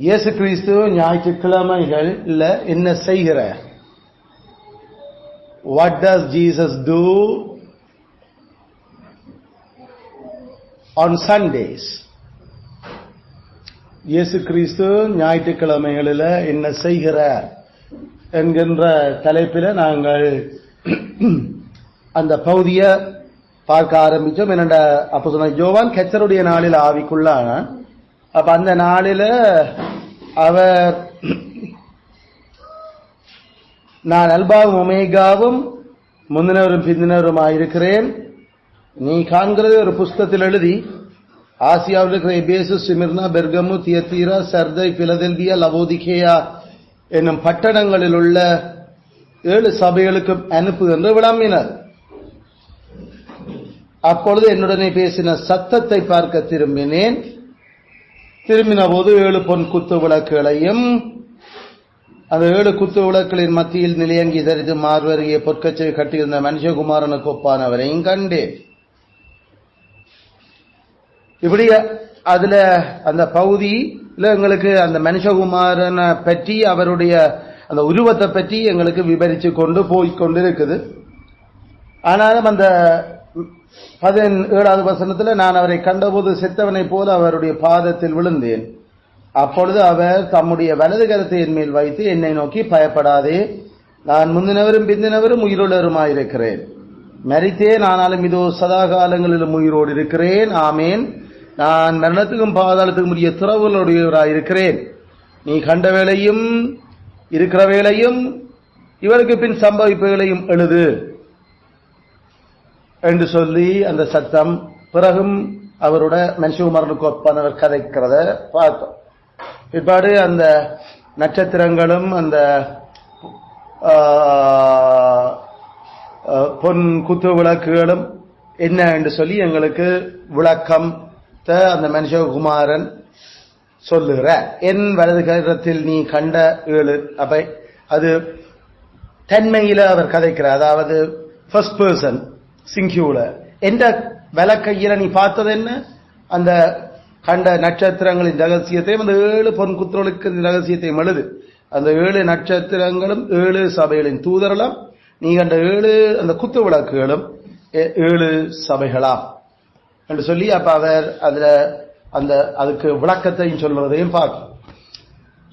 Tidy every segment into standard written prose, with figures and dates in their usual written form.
இயேசு கிறிஸ்து ஞாயிற்றுக்கிழமைகள்ல என்ன செய்கிறார்? What does Jesus do on Sundays? இயேசு கிறிஸ்து ஞாயிற்றுக்கிழமைகளில் என்ன செய்கிறார் என்கின்ற தலைப்பில் நாங்கள் அந்த பகுதியை பார்க்க ஆரம்பித்தோம். என்னோட அப்போஸ்தலனாகிய யோவான் கர்த்தருடைய நாளில் ஆவிக்குள்ளான. அப்ப அந்த நாளில் அவர் நான் அல்பாவும் ஒமேகாவும் முந்தினவரும் பிந்தினவருமாயிருக்கிறேன், நீ காண்கிறது ஒரு புஸ்தகத்தில் எழுதி ஆசியாவில் இருக்கிற எபேசு, சிமிர்னா, பெர்கமு, தியத்தீரா, சர்தை, பிலதெல்பியா, லவோதிகேயா என்னும் பட்டணங்களில் உள்ள 7 சபைகளுக்கு அனுப்பு என்று விளம்பினார். அப்பொழுது என்னுடனே பேசின சத்தத்தை பார்க்க திரும்பினேன். திரும்பின போது 7 பொன் குத்து விளக்குகளையும் அந்த 7 குத்து விளக்குகளின் மத்தியில் நிலையங்கி தரித்து மார்வரையே பொற்கச்சை கட்டியிருந்த மனுஷகுமாரனுக்கு ஒப்பானவரையும் கண்டேன். இப்படி அதுல அந்த பகுதியில் எங்களுக்கு அந்த மனுஷகுமாரனை பற்றி அவருடைய அந்த உருவத்தை பற்றி எங்களுக்கு விவரித்து கொண்டு போய்கொண்டிருக்குது. ஆனாலும் அந்த 17வது வசனத்தில் நான் அவரை கண்டபோது செத்தவனை போல அவருடைய பாதத்தில் விழுந்தேன். அப்பொழுது அவர் தம்முடைய வலது கரத்தை என் மேல் வைத்து என்னை நோக்கி, பயப்படாதே, நான் முந்தினவரும் பிந்தினவரும் உயிருள்ளவருமாயிருக்கிறேன். மரித்தேன், ஆனாலும் இதோ சதா காலங்களிலும் உயிரோடு இருக்கிறேன். ஆமேன். நான் மரணத்துக்கும் பாதாளத்துக்கும் உரிய துறவுகளுடையவராயிருக்கிறேன். நீ கண்ட வேளையும் இருக்கிற வேளையும் இவருக்கு பின் சம்பவிப்புகளையும் எழுது என்று சொல்லி அந்த சத்தம். பிறகும் அவரோட மனுஷகுமாரனுக்கு ஒப்பானவர் கதைக்கிறத பார்த்தோம். பிற்பாடு அந்த நட்சத்திரங்களும் அந்த பொன் குத்து விளக்குகளும் என்ன என்று சொல்லி எங்களுக்கு விளக்கம் அந்த மனுஷகுமாரன் சொல்லுகிற என் வலது கரத்தில் நீ கண்ட 7 அவை அது தன்மையில அவர் கதைக்கிறார். அதாவது ஃபர்ஸ்ட் பர்சன் சிங்குலர். எந்த வலக்கையில நீ பார்த்தது என்ன? அந்த கண்ட நட்சத்திரங்களின் ரகசியத்தையும் அந்த 7 பொன் குத்துகளுக்கு ரகசியத்தையும் எழுது. அந்த 7 நட்சத்திரங்களும் 7 சபைகளின் தூதரலாம். நீ கண்ட 7 அந்த குத்து விளக்குகளும் 7 சபைகளாம் என்று சொல்லி அப்ப அவர் அதுல அந்த அதுக்கு விளக்கத்தையும் சொல்வதையும் பார்க்கும்.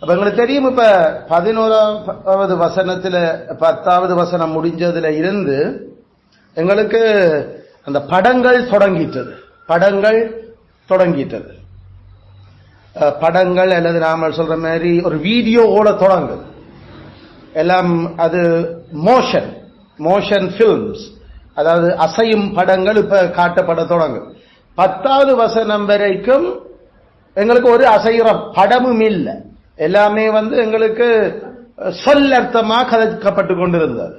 அப்ப எங்களுக்கு தெரியும், இப்ப 11வது வசனத்துல 10வது வசனம் முடிஞ்சதுல இருந்து எங்களுக்கு அந்த படங்கள் தொடங்கிட்டது. படங்கள் அல்லது நாம சொல்ற மாதிரி ஒரு வீடியோவோட தொடங்குது எல்லாம். அது மோஷன் பிலிம்ஸ், அதாவது அசையும் படங்கள் இப்ப காட்டப்பட தொடங்கும். 10வது வசனம் வரைக்கும் எங்களுக்கு ஒரு அசைகிற படமும் இல்லை. எல்லாமே எங்களுக்கு சொல்லர்த்தமா கதைக்கப்பட்டு கொண்டிருந்தது.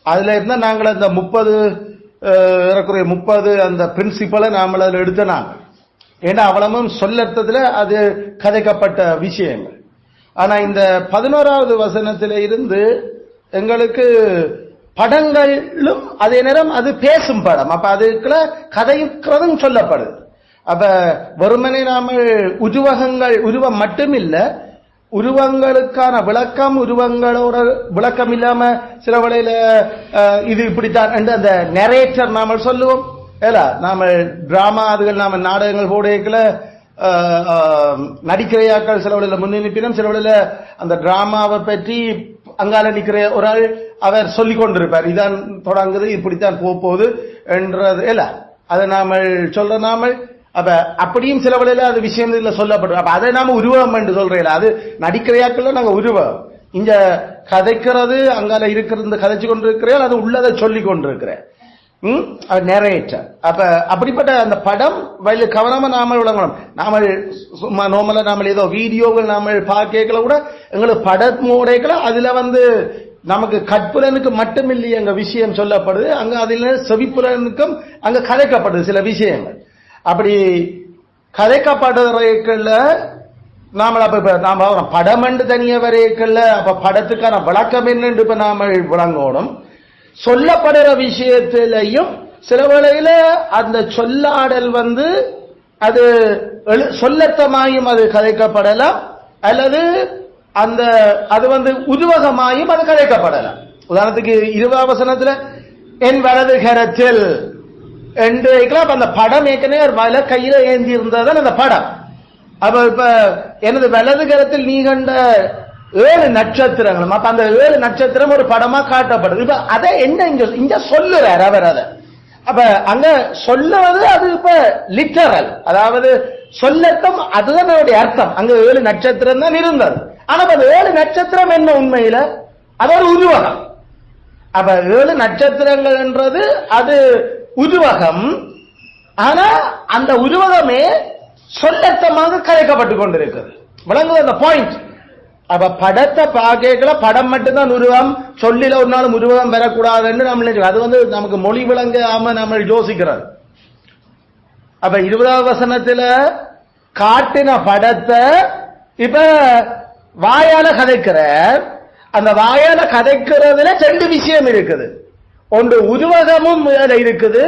அதுல இருந்தா நாங்கள் அந்த 30 அந்த பிரின்சிபலை நாம அதில் எடுத்தனாங்க. ஏன்னா அவ்வளவும் சொல்லர்த்தத்துல அது கதைக்கப்பட்ட விஷயங்கள். ஆனா இந்த 11வது வசனத்தில இருந்து எங்களுக்கு படங்களும் அதே நேரம் அது பேசும் படம். அப்ப அதுக்குள்ள கதைக்கிறதும் சொல்லப்படுது. அப்ப வெறுமனே நாம உருவம் மட்டும் இல்ல, உருவங்களுக்கான விளக்கம், உருவங்களோட விளக்கம் இல்லாம சில வேளையில இது இப்படித்தான் அந்த நரேட்டர் நாம சொல்லுவோம். நாம டிராமா அதுகள் நாம நாடகங்கள் போடையக்குள்ள நடிக்கிறையாக்கள் சில வேளையில முன்னிப்பினும் சில வேளையில அந்த டிராமாவை பற்றி அங்கால நிக்கிற ஒரு ஆள் அவர் சொல்லிக் கொண்டிருப்பார், இதான் தொடங்குது, இப்படித்தான் போகுது என்றது அதை நாம சொல்ற நாம. அப்ப அப்படியும் சில வேளையில அது விஷயம் இதுல சொல்லப்படும். அப்ப அதை நாம உருவம் என்று சொல்றேன். அது நடிக்கிறையாக்கள் நாங்க உருவம். இங்க கதைக்கிறது அங்கால இருக்கிறது, கதைச்சு கொண்டிருக்கிறேன், அது உள்ளதை சொல்லிக் கொண்டிருக்கிறேன் நரேட்டர். அப்ப அப்படிப்பட்ட அந்த படம் வயல கவனமா நாம விளங்கணும். நாம சும்மா நோமலா நாம ஏதோ வீடியோகள் நாம பார்க்கல கூட எங்களுக்கு படமோடைகளை அதுல நமக்கு கற்புலனுக்கு மட்டும் இல்லையே அங்க விஷயம் சொல்லப்படுது, அங்க அதுல செவிப்புலனுக்கும் அங்க கதைக்கப்படுது சில விஷயங்கள். அப்படி கதைக்கப்படுறதுல நாம படம் என்று தனிய வரைக்கல. அப்ப படத்துக்கான விளக்கம் என்னன்னு இப்ப நாம விளங்கணும். சொல்லப்படுற விஷயத்திலையும் சில வேளையில அந்த சொல்லாடல் அது சொல்லத்தமாயும் அது கதைக்கப்படலாம். அல்லது அந்த அது உருவகமாயும் அது கதைக்கப்படலாம். உதாரணத்துக்கு 20வது வசனத்துல என் வலது கரத்தில் என்று அந்த படம் ஏற்கனவே வல கையில ஏந்தி இருந்ததுதான் அந்த படம். அப்ப இப்ப எனது வலது கரத்தில் நீ கண்ட 7 நட்சத்திரங்களும் அப்ப அந்த 7 நட்சத்திரம் ஒரு படமா காட்டப்படுது. இப்ப அதை என்ன இங்க சொல்லுறார் அவர். அதை அப்ப அங்க சொல்லுவது அது இப்ப லிட்டரல், அதாவது சொல்லட்டும், அதுதான் அவருடைய அர்த்தம். அங்க 7 நட்சத்திரம் தான் இருந்தது. ஆனா அந்த 7 நட்சத்திரம் என்ன உண்மையில அது ஒரு உருவகம். அப்ப 7 நட்சத்திரங்கள் என்றது அது உருவகம். ஆனா அந்த உருவகமே சொல்லட்டமாக கலைக்கப்பட்டு கொண்டிருக்கிறது. விளங்குது அந்த பாயிண்ட். அப்ப படத்தை பார்க்கல படம் மட்டும்தான் உருவம், சொல்லில ஒரு நாளும் உருவகம் பெறக்கூடாதுன்னு நம்ம அது நமக்கு மொழி விளங்க ஆம நம்ம யோசிக்கிறது. அப்ப 20வது வசனத்துல காட்டின படத்தை இப்ப வாயால கதைக்கிற அந்த வாயால கதைக்கிறதுல 2 விஷயம் இருக்குது. ஒன்று உருவகமும் இருக்குது,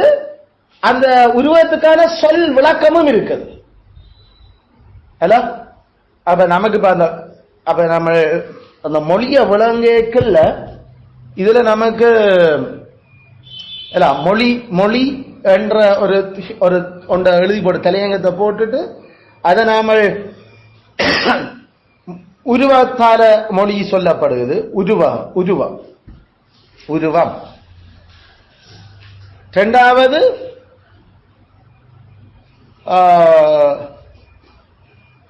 அந்த உருவத்துக்கான சொல் விளக்கமும் இருக்குது. அப்ப நமக்கு அப்ப நம்ம அந்த மொழிய விளங்கல இதுல நமக்கு மொழி மொழி என்ற ஒரு ஒன்றை எழுதி போட்டு தலையங்கத்தை போட்டுட்டு அதை நாம உருவத்தால மொழி சொல்லப்படுகிறது. உருவம் உருவம் உருவம். 2வது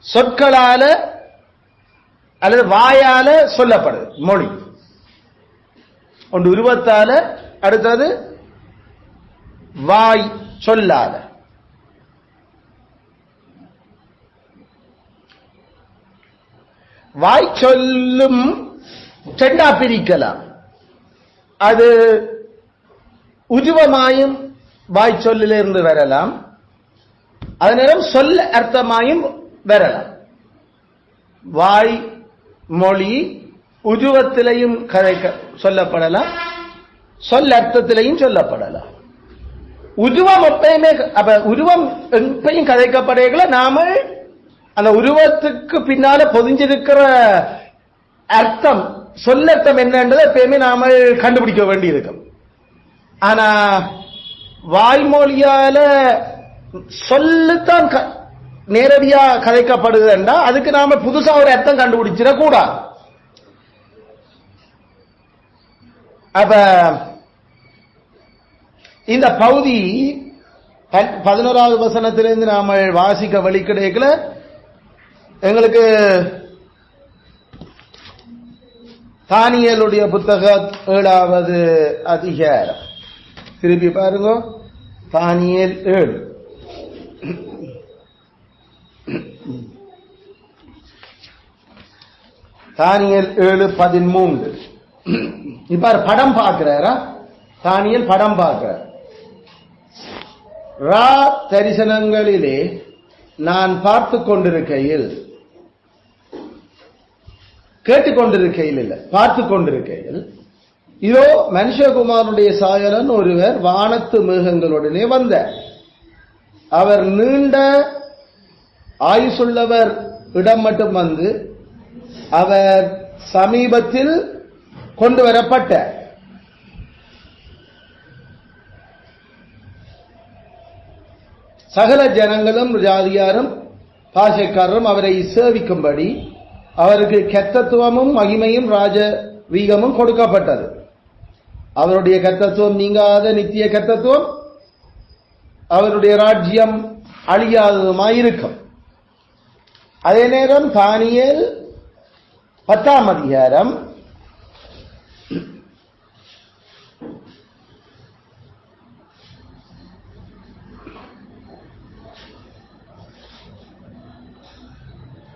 சொற்களால அல்லது வாயால சொல்லப்படுது மொழி. ஒன்று உருவத்தால, அடுத்தது வாய் சொல்லால. வாய் சொல்லும் 2ஆ பிரிக்கலாம். அது உருவமாயும் வாய் சொல்லிலிருந்து வரலாம், அதே நேரம் சொல்ல அர்த்தமாயும் வரலாம். வாய் மொழி உருவத்திலையும் சொல்லப்படலாம், சொல் அர்த்தத்திலையும் சொல்லப்படலாம். உருவம் எப்பயுமே அப்ப உருவம் எப்பயும் கதைக்கப்படுகிற நாம அந்த உருவத்துக்கு பின்னால பொதிஞ்சிருக்கிற அர்த்தம் சொல்லர்த்தம் என்னன்றது எப்பயுமே நாம கண்டுபிடிக்க வேண்டி இருக்கும். ஆனா வாய்மொழியால சொல்லுத்தான் நேரடியா கதைக்கப்படுதுன்னா அதுக்கு நாம புதுசா ஒரு அர்த்தம் கண்டுபிடிச்சிட கூடாது. அப்ப இந்த பகுதி 11வது வசனத்திலிருந்து நாம வாசிக்க வழி கிடைக்கல. எங்களுக்கு தானியேலுடைய புத்தகம் 7வது அதிகாரம் திருப்பி பாருங்க. தானியேல் 7. தானியேல் 7:13. இப்ப படம் பார்க்கிறாரா? தானியேல் படம் பார்க்கிறார். ரா தரிசனங்களிலே நான் பார்த்து கொண்டிருக்கையில், கேட்டுக்கொண்டிருக்கையில் இல்ல, பார்த்து கொண்டிருக்கையில், இதோ மனுஷகுமாரனுடைய சாயலன் ஒருவர் வானத்து மேகங்களுடனே வந்தார். அவர் நீண்ட ஆயுசுள்ளவர் இடம் மட்டும் வந்து அவர் சமீபத்தில் கொண்டு வரப்பட்ட சகல ஜனங்களும் ஜாதியாரும் பாஷைக்காரரும் அவரை சேவிக்கும்படி அவருக்கு கர்த்தத்துவமும் மகிமையும் ராஜவீகமும் கொடுக்கப்பட்டது. அவருடைய கர்த்தத்துவம் நீங்காத நித்திய கர்த்தத்துவம், அவருடைய ராஜ்யம் அழியாததுமாயிருக்கும். அதே நேரம் தானியேல் 10ஆம் அதிகாரம்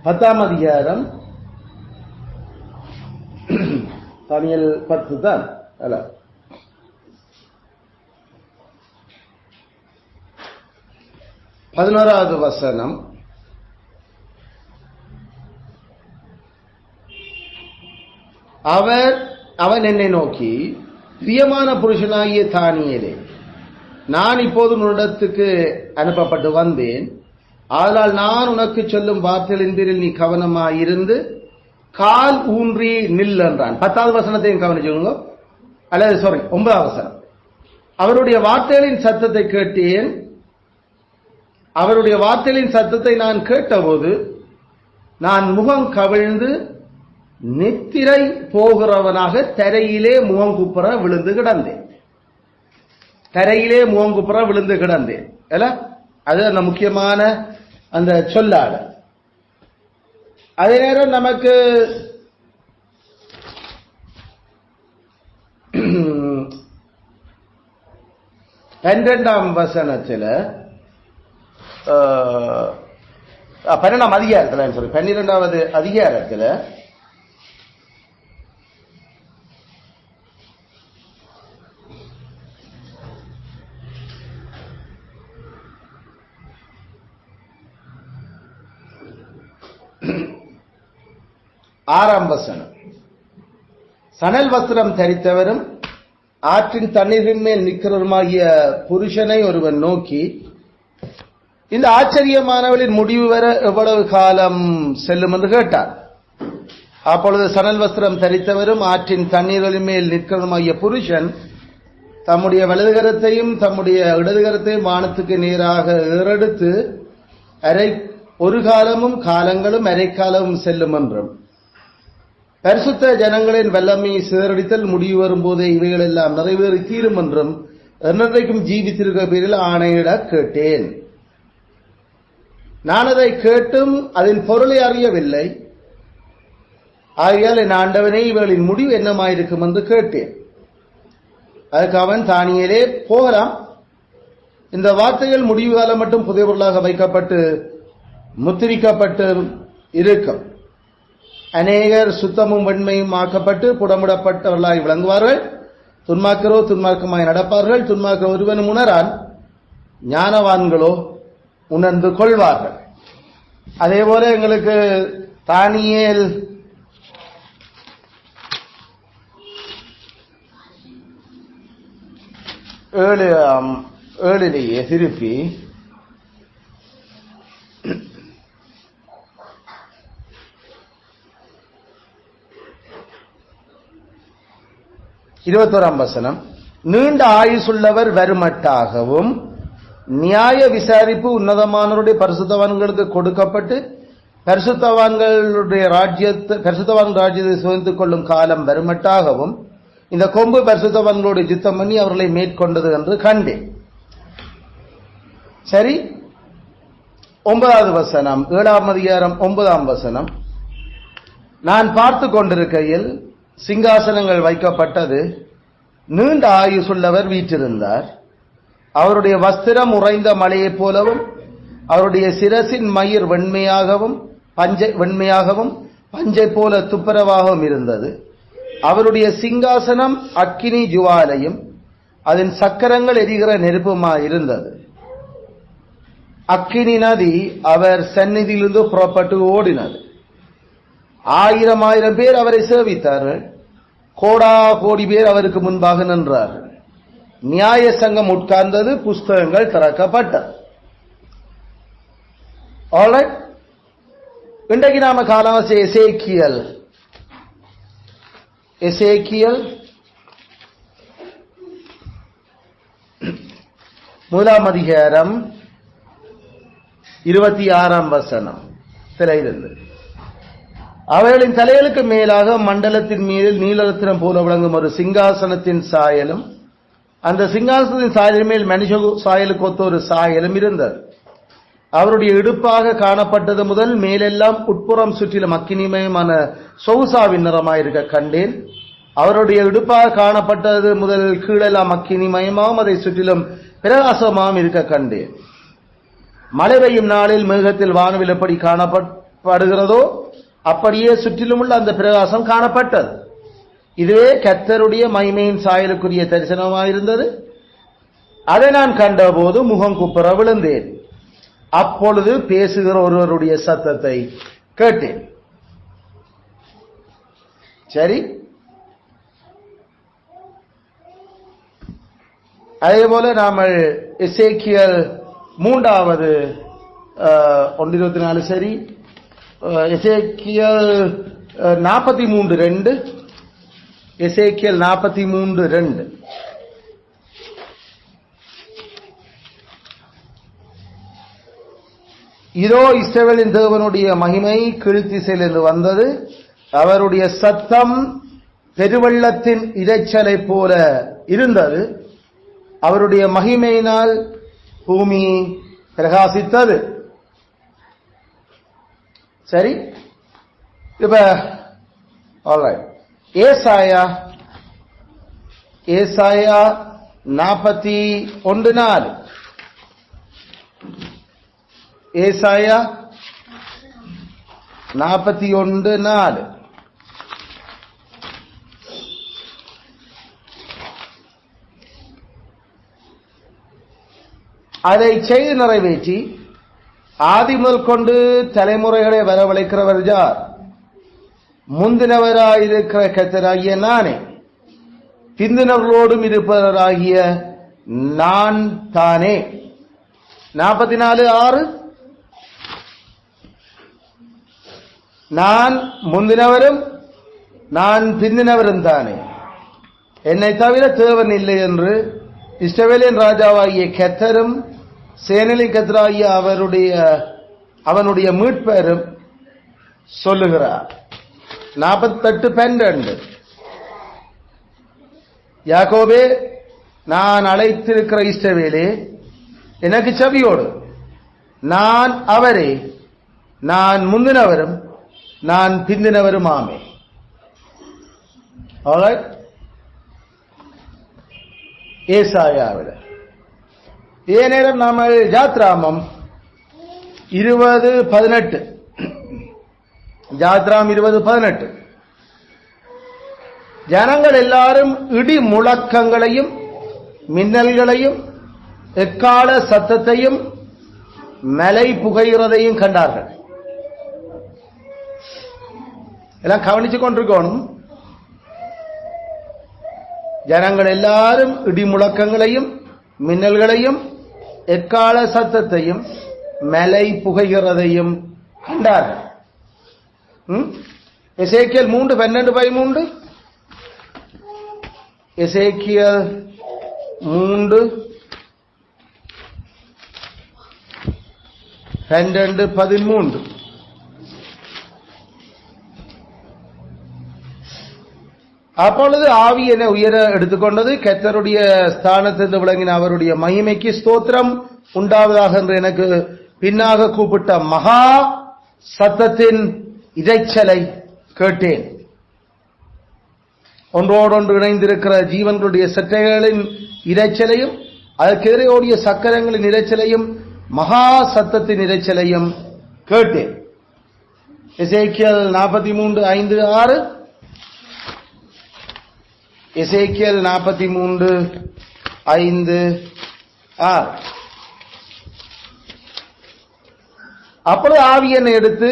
10ஆம் அதிகாரம் தானியேல் 10 தான் அல்ல, 11வது வசனம். அவன் என்னை நோக்கி, பிரியமான புருஷனாகிய தானியேலே, நான் இப்போது உன்னிடத்துக்கு அனுப்பப்பட்டு வந்தேன். ஆதலால் நான் உனக்கு சொல்லும் வார்த்தைகளின் பேரில் நீ கவனமாயிருந்து கால் ஊன்றி நில் என்றான். 10வது வசனத்தையும் கவனிச்சுக்கோங்க, அல்லது 9வது வசனம். அவருடைய வார்த்தைகளின் சத்தத்தை கேட்டேன், அவருடைய வார்த்தைகளின் சத்தத்தை நான் கேட்டபோது நான் முகம் கவிழ்ந்து நித்திரை போகிறவனாக தரையிலே முகம் குப்புற விழுந்து கிடந்தேன். தரையிலே முகம் குப்புற விழுந்து கிடந்தேன். அது அந்த முக்கியமான அந்த சொல்லாட. அதே நேரம் நமக்கு 12ஆம் வசனத்தில் 12ஆம் அதிகாரத்தில் 12வது அதிகாரத்தில் ஆறாம் வசனம். சணல் வஸ்திரம் தரித்தவரும் ஆற்றின் தண்ணீரின் மேல் நிற்கிறவருமாகிய புருஷனை ஒருவன் நோக்கி, இந்த ஆச்சரியமானவளின் முடிவு வர எவ்வளவு காலம் செல்லும் என்று கேட்டார். அப்பொழுது சணல் வஸ்திரம் தரித்தவரும் ஆற்றின் தண்ணீரின் மேல் நிற்கிறவருமாகிய புருஷன் தம்முடைய வலதுகரத்தையும் தம்முடைய இடதுகரத்தையும் வானத்துக்கு நேராக ஏறெடுத்து ஒரு காலமும் காலங்களும் அரைக்காலமும் செல்லும் என்றும், பரிசுத்த ஜனங்களின் வல்லமையை சிதறடித்தல் முடிவு வரும்போதே இவைகள் எல்லாம் நிறைவேறி தீரும் என்றும் என்னைக்கும் ஜீவித்திருக்க பேரில் ஆணையிட கேட்டேன். நான் அதை கேட்டும் அதன் பொருளை அறியவில்லை. ஆகையால் என் ஆண்டவனே, இவர்களின் முடிவு என்னமாயிருக்கும் என்று கேட்டேன். அதுக்கு அவன், தானியேலே, போகலாம். இந்த வார்த்தைகள் முடிவு காலம் மட்டும் புதிய பொருளாக வைக்கப்பட்டு முத்திரிக்கப்பட்டு இருக்கும். அநேகர் சுத்தமும் வெண்மையும் ஆக்கப்பட்டு புடமிடப்பட்டவர்களாய் விளங்குவார்கள். துன்மார்க்கரோ துன்மார்க்கமாய் நடப்பார்கள். துன்மார்க்க ஒருவனும் உணரான், ஞானவான்களோ உணர்ந்து கொள்வார்கள். அதே போல எங்களுக்கு தானியேல் 7 திருப்பி 21ஆம் வசனம். நீண்ட ஆயுசுள்ளவர் வருமட்டாகவும் நியாய விசாரிப்பு உன்னதமானவருடைய பரிசுத்தவான்களுக்கு கொடுக்கப்பட்டு பரிசுத்தவான்கள் ராஜ்யத்தை சுதந்தித்துக் கொள்ளும் காலம் வருமட்டாகவும் இந்த கொம்பு பரிசுத்தவான்களோடு யுத்தம் பண்ணி அவர்களை மேற்கொண்டது என்று கண்டேன். சரி, 9வது வசனம், 7ஆம் அதிகாரம் 9ஆம் வசனம். நான் பார்த்து கொண்டிருக்கையில் சிங்காசனங்கள் வைக்கப்பட்டது, நீண்ட ஆயுசுள்ளவர் வீற்றிருந்தார். அவருடைய வஸ்திரம் உறைந்த மலையைப் போலவும் அவருடைய சிரசின் மயிர் வெண்மையாகவும் பஞ்சை போல துப்புரவாகவும் இருந்தது. அவருடைய சிங்காசனம் அக்கினி ஜுவாலையும் அதன் சக்கரங்கள் எரிகிற நெருப்புமாயிருந்தது. அக்கினி நதி அவர் சந்நிதியிலிருந்து புறப்பட்டு ஓடினது. 1000 பேர் அவரை சேவித்தார்கள். கோடா கோடி பேர் அவருக்கு முன்பாக நின்றார்கள். நியாய சங்கம் உட்கார்ந்தது, புஸ்தகங்கள் திறக்கப்பட்டது. ஆல்ரைட், இன்றைக்கு நாம காலவாசி எசேக்கியல் 1ஆம் அதிகாரம் 26ஆம் வசனம் இருந்து, அவைகளின் தலைகளுக்கு மேலாக மண்டலத்தின் மீது நீலரத்தினம் போல விளங்கும் ஒரு சிங்காசனத்தின் சாயலும் அந்த சிங்காசனத்தின் சாயலின் மேல் மனுஷ சாயலுக்கு ஒத்த ஒரு சாயலும் இருந்தது. அவருடைய இடுப்பாக காணப்பட்டது முதல் மேலெல்லாம் உட்புறம் சுற்றிலும் அக்கினிமயமான சொகுசாவின் நிறமாயிருக்க கண்டேன். அவருடைய இடுப்பாக காணப்பட்டது முதல் கீழெல்லாம் அக்கினிமயமாகவும் அதை சுற்றிலும் பிரகாசமாகவும் இருக்க கண்டேன். மழை பெய்யும் நாளில் மேகத்தில் வானவில் எப்படி காணப்படுகிறதோ அப்படியே சுற்றிலும் உள்ள அந்த பிரகாசம் காணப்பட்டது. இதுவே கர்த்தருடைய மகிமையின் சாயலுக்குரிய தரிசனமாயிருந்தது. அதை நான் கண்டபோது முகம் குப்புற விழுந்தேன். அப்பொழுது பேசுகிற ஒருவருடைய சத்தத்தை கேட்டேன். சரி, அதே போல நாம எசேக்கியல் 3வது 1:24 சரி. எசேக்கியல் 43:2. எசேக்கியல் 43:2. இதோ இஸ்ரவேலின் தேவனுடைய மகிமை கீழ்த்திசையிலிருந்து வந்தது, அவருடைய சத்தம் பெருவெள்ளத்தின் இரைச்சலை போல இருந்தது, அவருடைய மகிமையினால் பூமி பிரகாசித்தது. சரி, இப்ப ஆல்ரைட். ஏசாயா 41:4. ஏசாயா 41:4. அதை செய்து நிறைவேற்றி ஆதி முதல் கொண்டு தலைமுறைகளை வரவழைக்கிறவர் யார்? முந்தினவராயிருக்கிற கர்த்தராகிய நானே, பிந்தினவர்களோடும் இருப்பவராகிய நான் தானே. 44:6. நான் முந்தினவரும் நான் பிந்தினவரும் தானே, என்னை தவிர தேவன் இல்லை என்று இஸ்ரவேலின் ராஜாவாகிய கர்த்தரும் சேனைகளின் கர்த்தராகிய அவனுடைய மீட்பரும் சொல்லுகிறார். 48:12. யாக்கோபே, நான் அழைத்திருக்கிற இஸ்ரவேலே, எனக்கு செவியோடு. நான் அவரே, நான் முந்தினவரும் நான் பிந்தினவரும் ஆமே. ஆல்ரைட். ஏசாயாவில இதே நேரம் நாம ஜாத்ராமம் 20:18. ஜாத்ராம் 20:18. ஜனங்கள் எல்லாரும் இடி முழக்கங்களையும் மின்னல்களையும் எக்கால சத்தத்தையும் மலை புகைகிறதையும் கண்டார்கள். எல்லாம் கவனிச்சு கொண்டிருக்கணும். ஜனங்கள் எல்லாரும் இடி முழக்கங்களையும் மின்னல்களையும் எக்கால சத்தத்தையும் மலை புகைகிறதையும் கண்டார்கள். எசேக்கியல் 3:12-13. எசேக்கியல் 3:12-13. அப்பொழுது ஆவி என்னை உயர எடுத்துக்கொண்டது, கர்த்தருடைய ஸ்தானத்திலிருந்து விளங்கின அவருடைய மகிமைக்கு ஸ்தோத்திரம் உண்டாவதாக என்று எனக்கு பின்னாக கூப்பிட்ட மகா சத்தத்தின் இரைச்சலை கேட்டேன். ஒன்றோடொன்று இணைந்திருக்கிற ஜீவன்களுடைய சட்டைகளின் இரைச்சலையும் அதற்கெதிரே ஓடிய சக்கரங்களின் இரைச்சலையும் மகா சத்தத்தின் இரைச்சலையும் கேட்டேன். எசேக்கியல் 43:5-6. எசேக்கியல் 43:5-6. அப்பொழுது ஆவி என்னை எடுத்து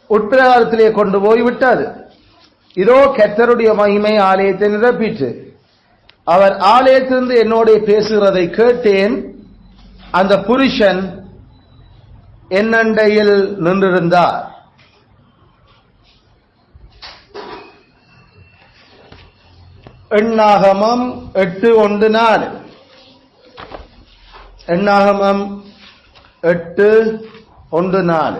உட்பிரகாரத்திலே கொண்டு போய் விட்டது. இதோ கர்த்தருடைய மகிமை ஆலயத்தை நிரப்பிற்று. அவர் ஆலயத்திலிருந்து என்னோட பேசுகிறதை கேட்டேன். அந்த புருஷன் என்னண்டையில் நின்றிருந்தார். எண்ணாகமம் 8:1-4. எண்ணாகமம் 8:1-4.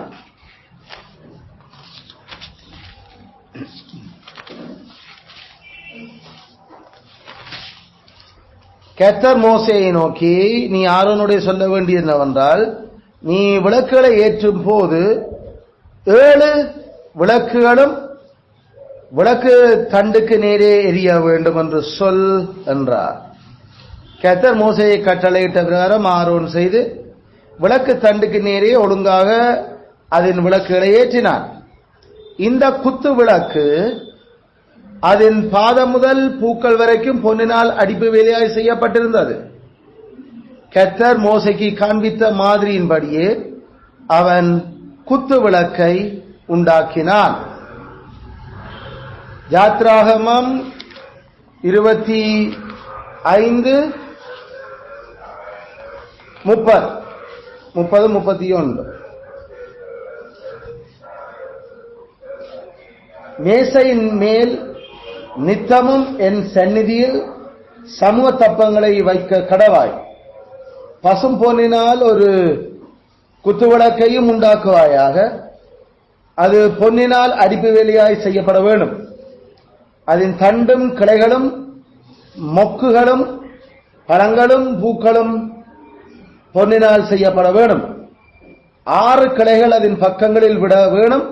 கர்த்தர் மோசேயை நோக்கி, நீ ஆரோனுடைய சொல்ல வேண்டியது என்னவென்றால், நீ விளக்குகளை ஏற்றும் போது 7 விளக்குகளும் விளக்கு தண்டுக்கு நேரே எரிய வேண்டும் என்று சொல் என்றார். கர்த்தர் மோசேயை கட்டளையிட்ட பிரகாரம் ஆரோன் செய்து விளக்கு தண்டுக்கு நேரே ஒழுங்காக அதன் விளக்குகளை ஏற்றினான். இந்த குத்து விளக்கு அதன் பாதம் முதல் பூக்கள் வரைக்கும் பொன்னினால் அடிப்பு வேலையாய் செய்யப்பட்டிருந்தது. கர்த்தர் மோசேக்கு காண்பித்த மாதிரியின்படியே அவன் குத்து விளக்கை உண்டாக்கினான். யாத்ராகமம் 25:30. 30, 31. மேசையின் மேல் நித்தமும் என் சந்நிதியில் சமூக தப்பங்களை வைக்க கடவாய். பசும் பொன்னினால் ஒரு குத்துவிளக்கையும் உண்டாக்குவாயாக. அது பொன்னினால் அடிப்பு வேலையாய் செய்யப்பட வேண்டும். அதன் தண்டும் கிளைகளும் மொக்குகளும் பழங்களும் பூக்களும் பொன்னினால் செய்யப்பட வேண்டும். 6 கிளைகள் அதன் பக்கங்களில் விட வேணும்.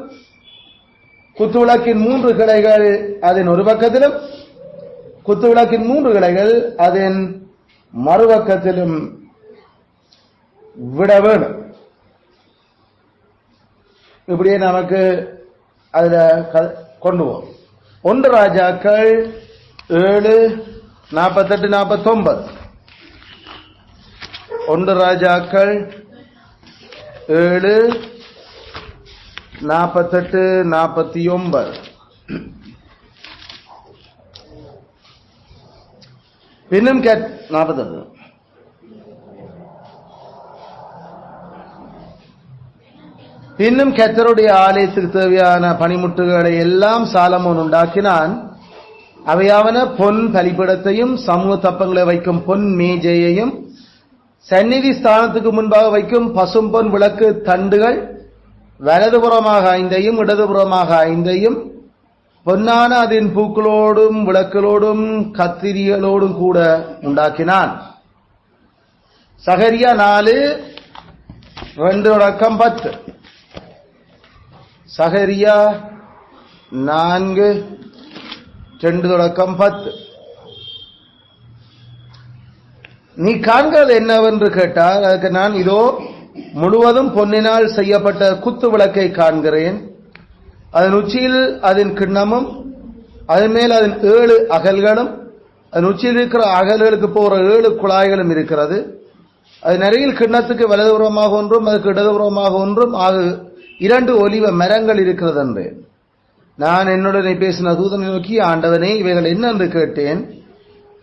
குத்துவிளக்கின் 3 கிளைகள் அதன் ஒரு பக்கத்திலும், குத்துவிளக்கின் 3 கிளைகள் அதன் மறுபக்கத்திலும் விட வேணும். இப்படியே நமக்கு அதுல கொண்டு போவோம். 1 ராஜாக்கள் 7, 48, 49. 1 ராஜாக்கள் 7, 48, 49. பின்னும் 48. பின்னும் கர்த்தருடைய ஆலயத்துக்கு தேவையான பணிமுட்டுகளை எல்லாம் சாலமோன் உண்டாக்கினான். அவையாவன பொன் பலிபீடத்தையும் சமூக தப்பங்களை வைக்கும் பொன் மேஜையையும் சந்நிதி ஸ்தானத்துக்கு முன்பாக வைக்கும் பசும்பொன் விளக்கு தண்டுகள் வலதுபுறமாக 5 இடதுபுறமாக 5 பொன்னான அதன் பூக்களோடும் விளக்குகளோடும் கத்திரிகளோடும் கூட உண்டாக்கினான். சகரியா 4, 2-10. சகரியா 4, 2-10. நீ காண்கிறது என்னவென்று கேட்டால் அதற்கு நான் இதோ முழுவதும் பொன்னினால் செய்யப்பட்ட குத்து விளக்கை காண்கிறேன். அதன் உச்சியில் அதன் கிண்ணமும் அதன் மேல் அதன் 7 அகல்களும் அதன் உச்சியில் இருக்கிற அகல்களுக்கு போற 7 குழாய்களும் இருக்கிறது. அதன் அருகில் கிண்ணத்துக்கு வலதுபுறமாக ஒன்றும் அதுக்கு இடதுபுறமாக ஒன்றும் 2 ஒலிவ மரங்கள் இருக்கிறது என்றேன். நான் என்னுடனே பேசின தூதனை நோக்கி, ஆண்டவனே இவைகள் என்ன என்று கேட்டேன்.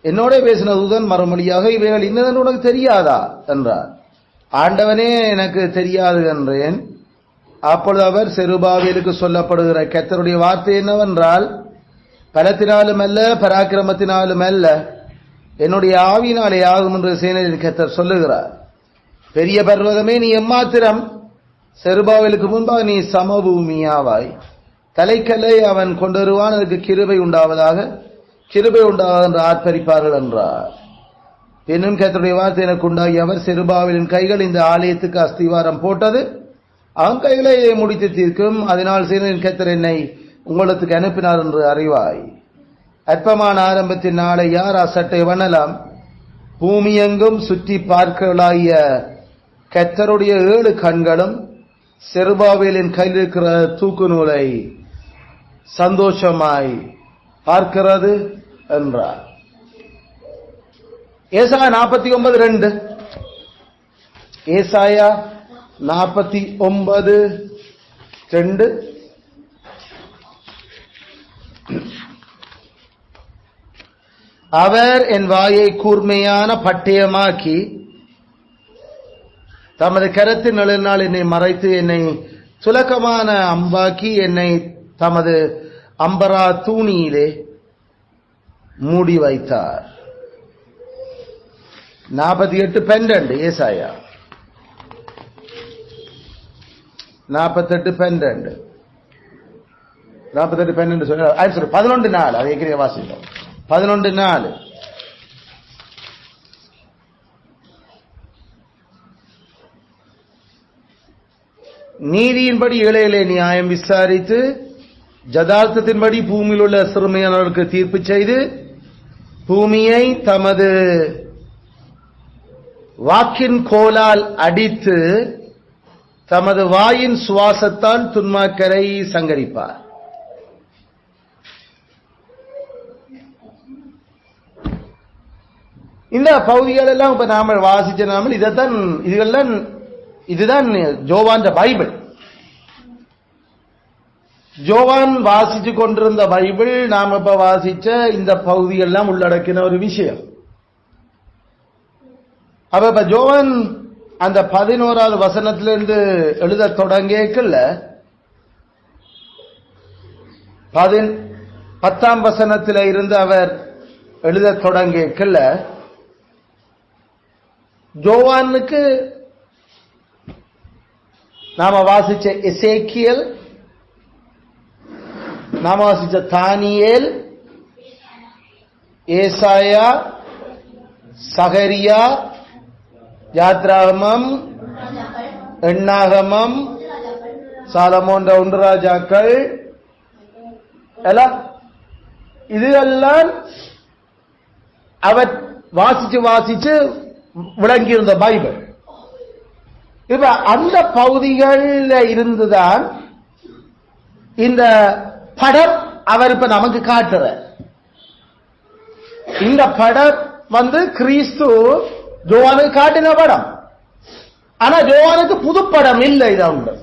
என்னோட பேசின தூதன் மறுமொழியாக, இவைகள் இன்னதென்று உனக்கு தெரியாதா என்றார். ஆண்டவனே எனக்கு தெரியாது என்றேன். அப்பொழுது அவர், செருபாவேலுக்கு சொல்லப்படுகிற கர்த்தருடைய வார்த்தை என்னவென்றால், பலத்தினாலும் அல்ல பராக்கிரமத்தினாலும் அல்ல என்னுடைய ஆவியினாலே ஆகும் என்று சேனையின் கர்த்தர் சொல்லுகிறார். பெரிய பர்வதமே நீ எம்மாத்திரம், செருபாவேலுக்கு முன்பாக நீ சமபூமியாவாய். தலைக்கல்லை அவன் கொண்டு வருவான், அதற்கு கிருபை உண்டாவதாக என்று ஆர்ப்பரிப்பார்கள் என்றார். பின்னும் கர்த்தருடைய வார்த்தை எனக்கு உண்டாகி, அவர், செருபாவேலின் கைகள் இந்த ஆலயத்துக்கு அஸ்திவாரம் போட்டது, அவன் கைகளை முடித்து தீர்க்கும். அதனால் சேனையின் கர்த்தர் என்னை உங்களுக்கு அனுப்பினார் என்று அறிவாய். அற்பமான ஆரம்பத்தின் நாளை யார் அசட்டை வண்ணலாம்? பூமி எங்கும் சுற்றி பார்க்கலாகிய கர்த்தருடைய 7 கண்களும் செருபாவேலின் கையில் இருக்கிற தூக்கு நூலை சந்தோஷமாய் பார்க்கிறது என்றார். ஏசாயா 49:2. ஏசாயா 49:2. அவர் என் வாயை கூர்மையான பட்டயமாக்கி தமது கரத்தின் நிழலினால் என்னை மறைத்து என்னை சுலக்கமான அம்பாக்கி என்னை தமது அம்பரா தூணியிலே மூடி வைத்தார். 48:12. ஏசாயா 48:12. 48:12 சொல்ல 11:4. அது ஏற்கனவே வாசித்தோம். 11:4. நீதியின்படி ஏழைகளை நியாயம் விசாரித்து ஜதார்த்தத்தின்படி பூமியில் உள்ள சிறுமையானவர்களுக்கு தீர்ப்பு செய்து பூமியை தமது வாக்கின் கோலால் அடித்து தமது வாயின் சுவாசத்தால் துன்மாக்கரை சங்கரிப்பார். இந்த பகுதிகள் எல்லாம் இப்ப நாம வாசிச்ச நாமல் இதுதான் ஜோவான் பைபிள். ஜோவான் வாசிச்சு கொண்டிருந்த பைபிள் நாம இப்ப வாசிச்ச இந்த பகுதியெல்லாம் உள்ளடக்கின ஒரு விஷயம். அப்ப இப்ப ஜோவான் அந்த 11வது வசனத்திலிருந்து எழுத தொடங்கல 10ஆம் வசனத்தில இருந்து அவர் எழுத தொடங்கல யோவானுக்கு நாம வாசிச்ச எசேக்கியல், நாம வாசிச்ச தானியேல், ஏசாயா, சகரியா, யாத்ராகமம், எண்ணாகமம், சாலமோன் ஒன்று ராஜாக்கள் எல்லாம் இதெல்லாம் அவர் வாசிச்சு விளங்கியிருந்த பைபிள். இப்ப அந்த பகுதிகளில் இருந்துதான் இந்த படம் அவர் இப்ப நமக்கு காட்டுற. இந்த படம் கிறிஸ்து யோவானுக்கு காட்டின படம். ஆனா யோவானுக்கு புது படம் இல்லை. இது உண்டு,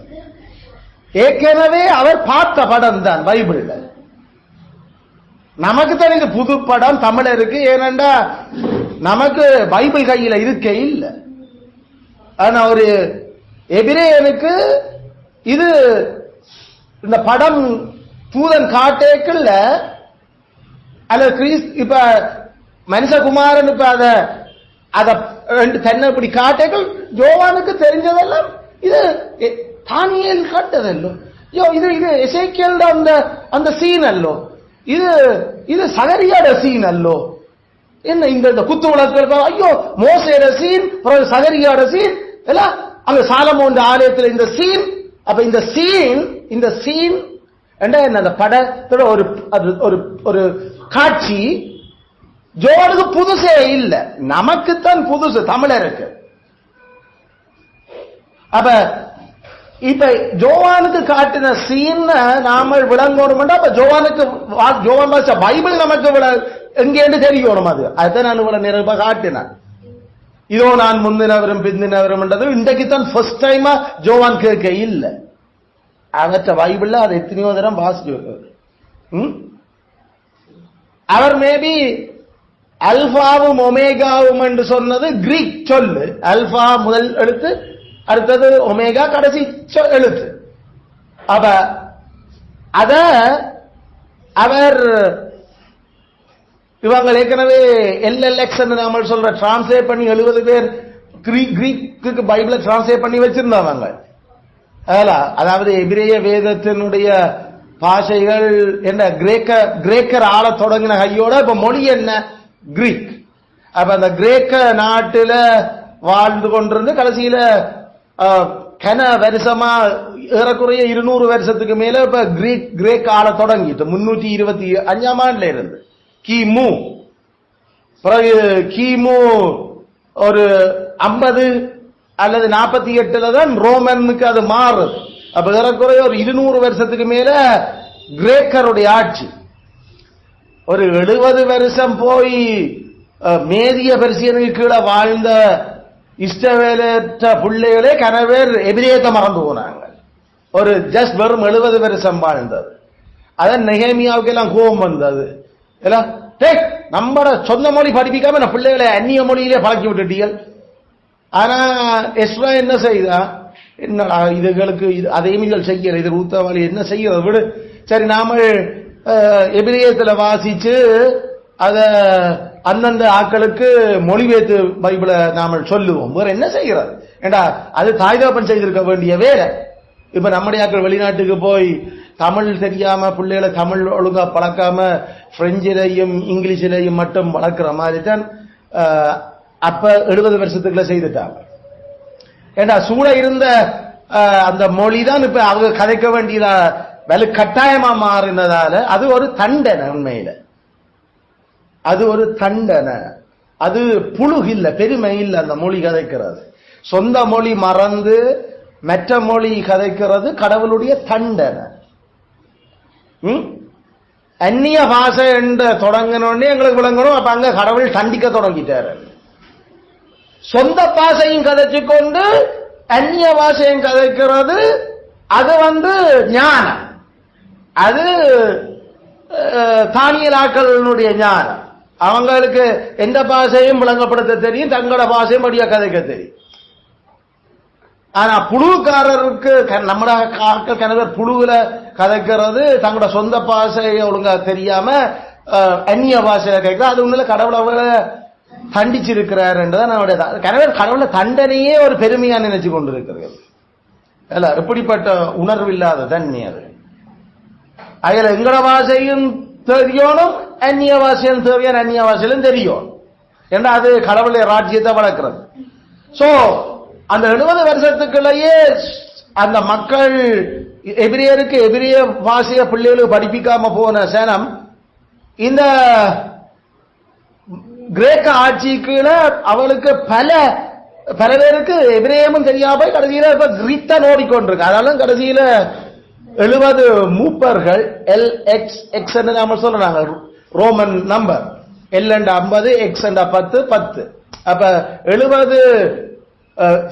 ஏற்கனவே அவர் பார்த்த படம் தான் பைபிள்ல. நமக்கு தான் இது புது படம் தமிழருக்கு. ஏனென்றா நமக்கு பைபிள் கையில இருக்க இல்லை. ஆனா ஒரு எபிரேயனுக்கு இது இந்த படம் தூதன் காட்டேக்குள்ள அல்ல கிறிஸ்து இப்ப மனுஷகுமாரன் இப்ப அத தென்னை இப்படி காட்டேக்கள் யோவானுக்கு தெரிஞ்சதெல்லாம் இது தானியேல் காட்டதல்லோ, இது இது எசேக்கியல் அந்த சீன் அல்லோ, இது சகரியாட சீன் அல்லோ. என்ன இந்த குத்து விளக்கு, ஐயோ மோசேட சீன், சகரியாட சீன் எல்லாம் அங்க சாலமோன் ஆலயத்தில் இந்த சீன். அப்ப இந்த சீன் என்ன அந்த படத்தோட ஒரு காட்சி ஜோனுக்கு புதுசே இல்ல, நமக்குத்தான் புதுசு தமிழருக்கு. அப்ப இப்ப ஜோவானுக்கு காட்டின சீன் நாம விளங்கணும். அப்ப ஜோவான் வாச பைபிள் நமக்கு எங்கேன்னு தெரியணும். அதுதான் நான் இவ்வளவு நிறைவா காட்டினேன். இதோ நான் முந்தினவரும் பிந்தினவரும் இன்றைக்குத்தான் ஃபர்ஸ்ட் டைமா ஜோவான் கேட்க இல்ல. அவற்ற பைபிள்ல அது எத்தனையோ தரம் வாசிச்சு அவர் மேபி அல்பாவும் ஒமேகாவும் என்று சொன்னது கிரீக் சொல்லு. அல்பா முதல் எழுத்து, அடுத்தது ஒமேகா கடைசி எழுத்து. அப்ப அத அவர் இவங்க ஏற்கனவே எல்எல்எக்ஸ் நாம சொல்ற டிரான்ஸ்லேட் பண்ணி 70 பேர் கிரீக்கு பைபிளை டிரான்ஸ்லேட் பண்ணி வச்சிருந்தவங்க. அதாவது எபிரேய வேதத்தினுடைய பாஷைகள் என்ன கிரேக்கர் ஆள தொடங்கின கையோட இப்ப மொழி என்ன கிரீக். அப்ப அந்த கிரேக்க நாட்டுல வாழ்ந்து கொண்டிருந்து கடைசியில கன வருஷமா ஏறக்குறைய 200 வருஷத்துக்கு மேல இப்ப கிரேக் ஆள தொடங்கிட்டு 325ஆம் ஆண்டுல இருந்து கிமு பிறகு கிமு ஒரு 50 அல்லது 48ல தான் ரோமனுக்கு அது மாறுது. அப்ப ஏறக்குறைய ஒரு 200 வருஷத்துக்கு மேல கிரேக்கருடைய ஆட்சி. ஒரு 70 வருஷம் போய் மேதிய பெர்சியனுக்கு கீழே வாழ்ந்த இஸ்ரவேலற்ற பிள்ளைகளே கனவேர் எபிரேயத்தை மறந்து போனாங்க. ஒரு ஜஸ்ட் வெறும் 70 வருஷம் வாழ்ந்தது. அதான் நெகேமியாவுக்கு எல்லாம் கோபம் வந்தது. நம்மட சொந்த மொழி படிப்பிக்காம நான் பிள்ளைகளை அந்நிய மொழியிலே பழக்கி விட்டுட்டீர்கள். ஆனா எஸ்ரா என்ன செய்தா, என்னடா இதுகளுக்கு அதையும் நீங்கள் செய்யல, இது ஊத்தவாளி என்ன செய்யறது விடு, சரி நாம எபிரேயத்துல வாசிச்சு அத அந்தந்த ஆக்களுக்கு மொழிபெயர்த்து பைபிளை நாம சொல்லுவோம். வேற என்ன செய்யறது? ஏண்டா அது தாய்தாப்பன் செய்திருக்க வேண்டிய வேலை. இப்ப நம்முடைய ஆக்கள் வெளிநாட்டுக்கு போய் தமிழ் தெரியாம பிள்ளைகளை தமிழ் ஒழுங்கா பழக்காம பிரெஞ்சிலையும் இங்கிலீஷிலையும் மட்டும் வளர்க்கிற மாதிரி தான் அப்ப 70 வருஷத்துக்குள்ள செய்துட்டாங்க. ஏண்டா சூழ இருந்த அந்த மொழி தான் இப்ப அவங்க கதைக்க வேண்டிய வலு கட்டாயமா மாறினதால அது ஒரு தண்டனை. உண்மையில அது ஒரு தண்டனை. அது புழுகு இல்ல, பெருமை இல்ல. அந்த மொழி கதைக்கிறது, சொந்த மொழி மறந்து மற்ற மொழி கதைக்கிறது கடவுளுடைய தண்டனை. அந்நிய பாஷை என்று தொடங்கினோடனே எங்களுக்கு விளங்கணும். அப்ப அங்க கடவுள் தண்டிக்க தொடங்கிட்டாரு. சொந்த பாஷையும் கதைச்சு கொண்டு அந்நிய பாஷையும் கதைக்கிறது அது ஞானம். அது தானியலாக்களுடைய ஞானம். அவங்களுக்கு எந்த பாஷையும் விளங்கப்படுத்த தெரியும், தங்களோட பாஷையும் படியா கதைக்க தெரியும். ஆனா புழுக்காரருக்கு நம்ம ஆட்கள் கணவர் புழுவுல கதைக்கிறது தங்களோட சொந்த பாஷையை ஒழுங்கா தெரியாம அந்நிய பாஷையில கேட்க அது உண்மையில கடவுளை அவங்கள தண்டிச்சிருக்கிறார் என்றுதான் நம்முடைய கணவர் கடவுளை தண்டனையே ஒரு பெருமையா நினைச்சு கொண்டிருக்கிறது. அல்ல எப்படிப்பட்ட உணர்வு இல்லாத தண்ணி அது. அதுல எங்கட பாஷையும் தெரியணும், அந்நிய பாஷையும் தெரியும், அந்நிய பாஷையிலும் தெரியும் ஏன்னா அது கடவுளுடைய ராஜ்யத்தை வளர்க்கிறது. சோ அந்த 70 வருஷத்துக்குள்ளேயே அந்த மக்கள் எபிரேயருக்கு எபிரேய பாஷைய பிள்ளைகளுக்கு படிப்பிக்காம போன சேனம் இந்த கிரேக்க ஆட்சிக்குள்ள அவளுக்கு பல பேருக்கு எபிரேயமும் தெரியாம கடைசியில இப்ப கிரீக் தான் ஓடிக்கொண்டிருக்கு. அதனால கடைசியில 70 மூப்பர்கள் LXX நாம சொல்றாங்க ரோமன் நம்பர் L 50 X 10 அப்ப 70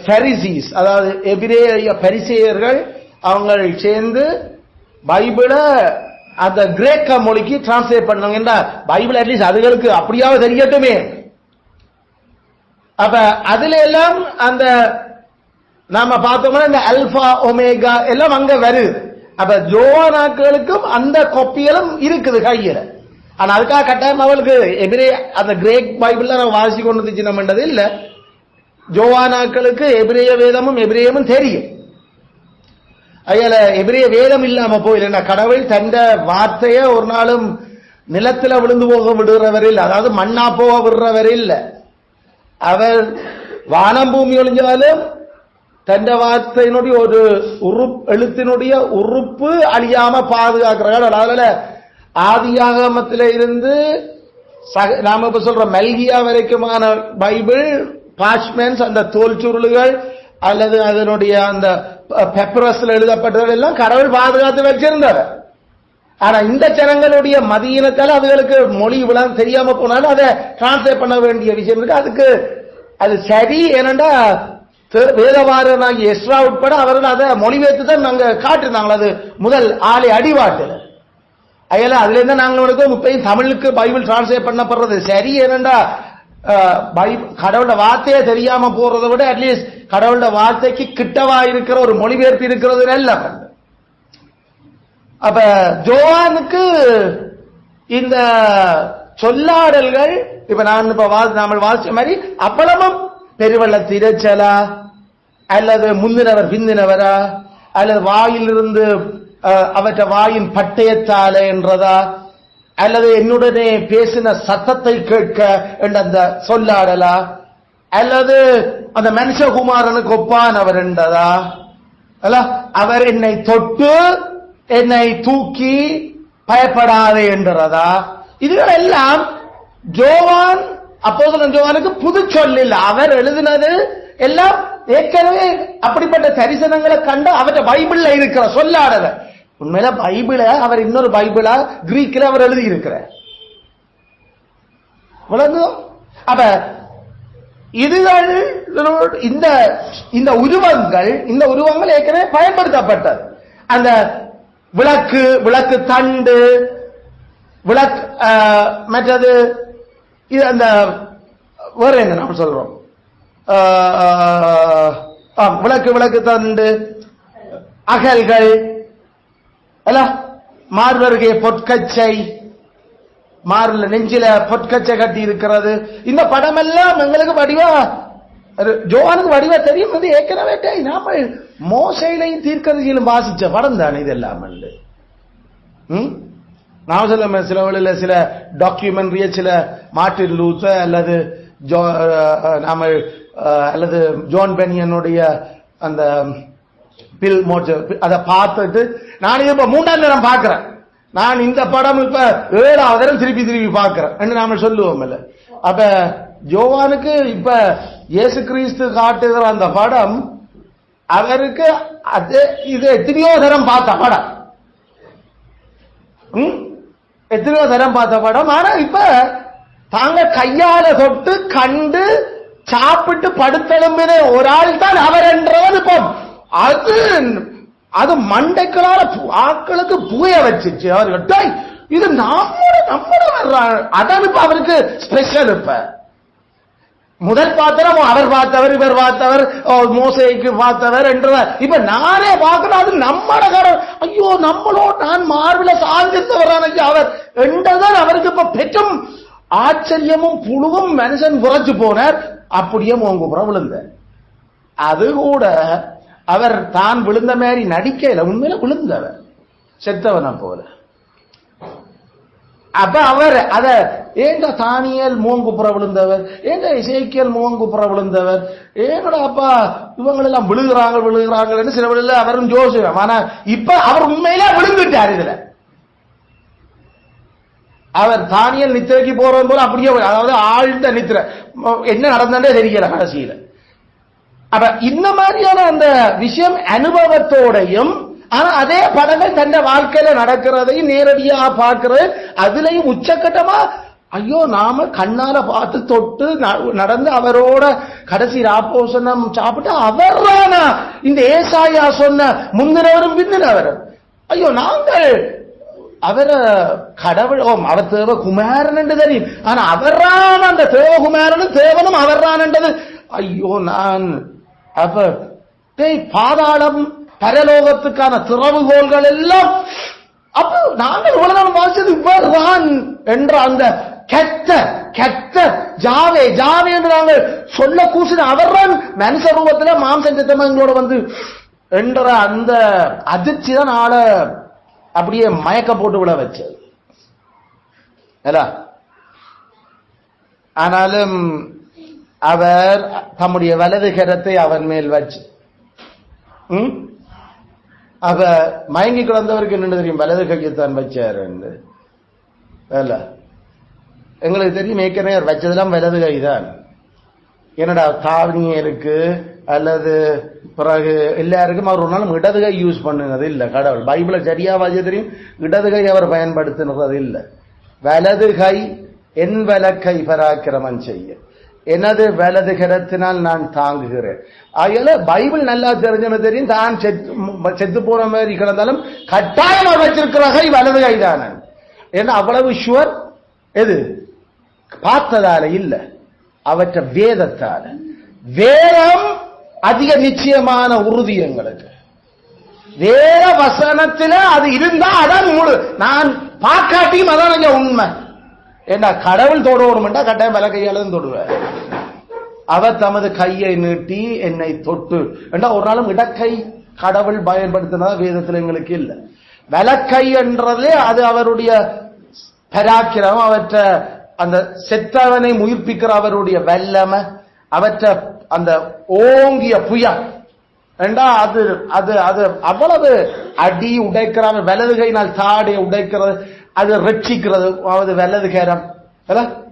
பரிசீஸ் அதாவது எபிரேய பரிசேயர்கள் அவங்க சேர்ந்து பைபிளை அந்த கிரேக்க மொழிக்கு டிரான்ஸ்லேட் பண்ணாங்க. பைபிள் அட்லீஸ்ட் அதுகளுக்கு அப்படியாவது தெரியட்டுமே. அப்ப அதுல எல்லாம் அந்த நாம பார்த்தோம்னா இந்த அல்பா ஒமேகா எல்லாம் அங்க வருது. அப்ப ஜோவானாக்களுக்கும் அந்த கொப்பியெல்லாம் இருக்குது கையில. ஆனா அதுக்காக கட்டாயம் அவளுக்கு எபிரே அந்த கிரேக் பைபிள்ல நான் வாசி கொண்டு வந்துச்சு இல்ல. ஜோவானாக்களுக்கு எபிரேய வேதமும் எபிரேயமும் தெரியும். அயல எபிரேய வேதம் இல்லாம போயில கடவுள் தந்த வார்த்தைய ஒரு நாளும் நிலத்துல விழுந்து போக விடுறவர் இல்ல, அதாவது மண்ணா போக விடுறவர் இல்ல. அவர் வானம் பூமி ஒழிஞ்சாலும் தந்த வார்த்தையினுடைய ஒரு எழுத்தினுடைய உறுப்பு அழியாம பாதுகாக்கிறார்கள். அதனால ஆதியாகமத்தில இருந்து நாம இப்ப சொல்ற மல்கியா வரைக்குமான பைபிள் பாஷ்மென்ஸ் அந்த தோல் சுருளுகள் அல்லது அதனுடைய அந்த பெப்பரஸ்ல எழுதப்பட்டது எல்லாம் கடவுள் பாதுகாத்து வச்சிருந்தார். ஆனா இந்த ஜனங்களுடைய மதியினத்தால் அதுகளுக்கு மொழி விழாம் தெரியாம போனாலும் அதை டிரான்ஸ்லேட் பண்ண வேண்டிய விஷயம் இருக்கு. அதுக்கு அது சரி ஏனண்டா வேதவாரனாகி எஸ்ரா உட்பட அவர்கள் அதை மொழிபெயர்த்து தான் நாங்க காட்டிருந்தாங்க. அது முதல் ஆலை அடிவாட்டுல அயல அதுல இருந்தா நாங்களுக்கு இப்பயும் தமிழுக்கு பைபிள் டிரான்ஸ்லேட் பண்ணப்படுறது சரி ஏனண்டா கடவுளோட வார்த்தையே தெரியாம போறதை விட அட்லீஸ்ட் கடவுளோட வார்த்தைக்கு கிட்டவா இருக்கிற ஒரு மொழிபெயர்ப்பு இருக்கிறது நல்ல. அப்ப ஜோவானுக்கு இந்த சொல்லாடல்கள் இப்ப நான் இப்ப நாம வாசிச்ச மாதிரி அப்பளமும் பெருவெள்ள திரைச்சலா அல்லது முந்தினவர் பிந்தினவரா அல்லது வாயிலிருந்து அவற்ற வாயின் பட்டயத்தால என்றதா அல்லது என்னுடனே பேசின சத்தத்தை கேட்க என்ற அந்த சொல்லாடலா அல்லது அந்த மனுஷகுமாரனுக்கு ஒப்பானவர் என்றதா அல்ல அவர் என்னை தொட்டு என்னை தூக்கி பயப்படாதே என்றதா. இதுகள் எல்லாம் ஜோவான் அப்போஸ்தலன் ஜோவானுக்கு புது சொல் இல்ல. அவர் எழுதினது எல்லாம் ஏற்கனவே அப்படிப்பட்ட தரிசனங்களை கண்டு அவற்றை பைபிள்ல இருக்கிற சொல்லாடல. உண்மையில பைபிள அவர் இன்னொரு பைபிளா கிரீக்கில் அவர் எழுதி இருக்கிறார். அப்ப இதுகள் இந்த உருவங்கள் ஏற்கனவே பயன்படுத்தப்பட்டது. அந்த விளக்கு தண்டு விளக்கு மற்றது இது அந்த வேற என்ன நாம் சொல்றோம் விளக்கு தண்டு அகல்கள் அல்ல மார்பருகே பொற்கச்சை மார்ல நெஞ்சில பொற்கச்சை கட்டி இருக்கிறது. இந்த படம் எல்லாம் எங்களுக்கு வடிவா ஜோவானுக்கு வடிவா தெரியும். அது ஏற்கனவே நாம மோசையிலையும் தீர்க்கதரிசியிலும் வாசிச்ச படம் தானே இதெல்லாம். நான் சொல்ல சில வழியில சில டாக்குமெண்ட்ரிய சில மார்ட்டின் லூத்தர் அல்லது அல்லது ஜான் பெனியனுடைய அந்த பில் மோட்ஸ் அதை பார்த்துட்டு நான் இப்ப 3ஆம் நேரம் பார்க்கிறேன். நான் இந்த படம் இப்ப 7ஆவது நேரம் திருப்பி பார்க்கிறேன் நாம சொல்லுவோம் இல்ல. அப்ப ஜோவானுக்கு இப்ப இயேசு கிறிஸ்து காட்டுகிற அந்த படம் அவருக்கு அது இது எத்தனையோ தரம் பார்த்த படம் எத்தனையோ தரம் பார்த்த படம். ஆனா இப்ப தாங்க கையால தொட்டு கண்டு சாப்பிட்டு படுத்தெலும்பின ஒரு ஆள் தான் அவர் என்றவர். இப்ப அது மண்டைக்களால ஆட்களுக்கு புகைய வச்சிச்சு. அவர்கிட்ட இது நம்மளோட அதான் இப்ப அவருக்கு ஸ்பெஷல். இப்ப முதல் பாத்திரம் அவர் பார்த்தவர், இவர் பார்த்தவர், மோசேக்கு பார்த்தவர் என்றவர். இப்ப நானே பார்க்கிறேன், அது நம்மட கரம். ஐயோ, நம்மளோட நான் மார்பில சார்ந்திருந்தவரான அவர் என்றதான் அவருக்கு இப்ப பெற்றும் ஆச்சரியமும் புழுவும் மனுஷன் குறைச்சு போனார். அப்படியே மோங்குப்புறம் விழுந்த. அது கூட அவர் தான் விழுந்த மாதிரி நடிக்கல, உண்மையில விழுந்தவர் செத்தவன போல. அப்ப அவர் அத ஏங்க தானியல் மோங்குப்புற விழுந்தவர், ஏங்க இசைக்கியல் மோங்குப்புற விழுந்தவர், ஏங்கடா அப்பா இவங்களெல்லாம் விழுகிறாங்கன்னு சில வழியில அவரும் ஜோசியம். ஆனா இப்ப அவர் உண்மையில விழுந்துட்டார். இதுல அவர் தானியல் நித்திரைக்கு போறது போல அப்படியே, அதாவது ஆழ்ந்த நித்திரை, என்ன நடந்தே தெரியல கடைசியில. அப்ப இந்த மாதிரியான அந்த விஷயம் அனுபவத்தோடையும், ஆனா அதே படங்கள் தன் வாழ்க்கையில நடக்கிறதையும் நேரடியாக பார்க்கிறது. அதுலயும் உச்சக்கட்டமா ஐயோ நாம கண்ணால பார்த்து தொட்டு நடந்து அவரோட கடைசி ராப்போசனம் சாப்பிட்டு அவர்தானா இந்த ஏசாயா சொன்ன முந்தினவரும் பிந்தினவரும். ஐயோ நாங்கள் அவர கடவுள், அவர் தேவ குமாரன் என்று தெரியும், ஆனா அவர்தான் அந்த தேவகுமாரனும் தேவனும் அவர்தான் என்றது. ஐயோ நான் அப்ப பாதாளம் பரலோகத்துக்கான திறவுகோள்கள் எல்லாம் அப்ப நாங்கள் இவ்வளவு நாள் வாசிச்சது இவர்தான் என்ற அந்த கெட்ட ஜாவே ஜாவே என்று நாங்கள் சொல்ல கூசின அவர்தான் மனுஷ ரூபத்தில் மாம்சம் சித்தமங்களோட வந்து என்ற அந்த அதிர்ச்சி தான் ஆளை அப்படியே மயக்க போட்டு விட வச்சது. ஆனாலும் அவர் தம்முடைய வலது கரத்தை அவன் மேல் வச்சு, அவ மயங்கி கிடந்தவருக்கு என்ன தெரியும், வலது கையத்தான் வச்சார். எங்களுக்கு தெரியும் ஏற்கனவே அவர் வச்சதெல்லாம் வலது கைதான். என்னடா தாவணியருக்கு அல்லது பிறகு எல்லாருக்கும் அவர் ஒரு நாளும் இடது கை யூஸ் பண்ணுறது இல்லை. கடவுள் பைபிளை சரியா வாசிய தெரியும், இடது கை அவர் பயன்படுத்தினது இல்லை. வலது கை என் வலக்கை பராக்கிரமம் செய்ய, எனது வலது கரத்தினால் நான் தாங்குகிறேன். ஆகையால பைபிள் நல்லா தெரிஞ்சது தெரியும், தான் செத்து போற மாதிரி கிடந்தாலும் கட்டாயம் அவர் வச்சிருக்கிற கை வலது கை தான. ஏன்னா அவ்வளவு ஷுவர் எது பார்த்ததால இல்ல, அவற்ற வேதத்தால. வேதம் அதிக நிச்சயமான உறுதி எங்களுக்கு. வேத வசனத்தில அது இருந்தா அதான் முழு, நான் பார்க்காட்டியும் அதான் உண்மை. ஏன்னா கடவுள் தொடுவோம்டா கட்டாயம் வல கையாலும் தொடுவார். அவர் தமது கையை நீட்டி என்னை தொட்டு என்றா ஒரு நாளும் இடக்கை கடவுள் பயன்படுத்தினதா வேதத்தில் எங்களுக்கு இல்லை. வலக்கை என்றதே அது அவருடைய பராக்கிரமம், அவற்ற அந்த செத்தவனை உயிர்ப்பிக்கிற அவருடைய வல்லமை, அவற்ற அந்த ஓங்கிய புயல் என்றா அது அது அது அவ்வளவு அடி உடைக்கிறாங்க. வலது கையினால் தாடையை உடைக்கிறது, அது ரட்சிக்கிறது. அதாவது வலது கரம்,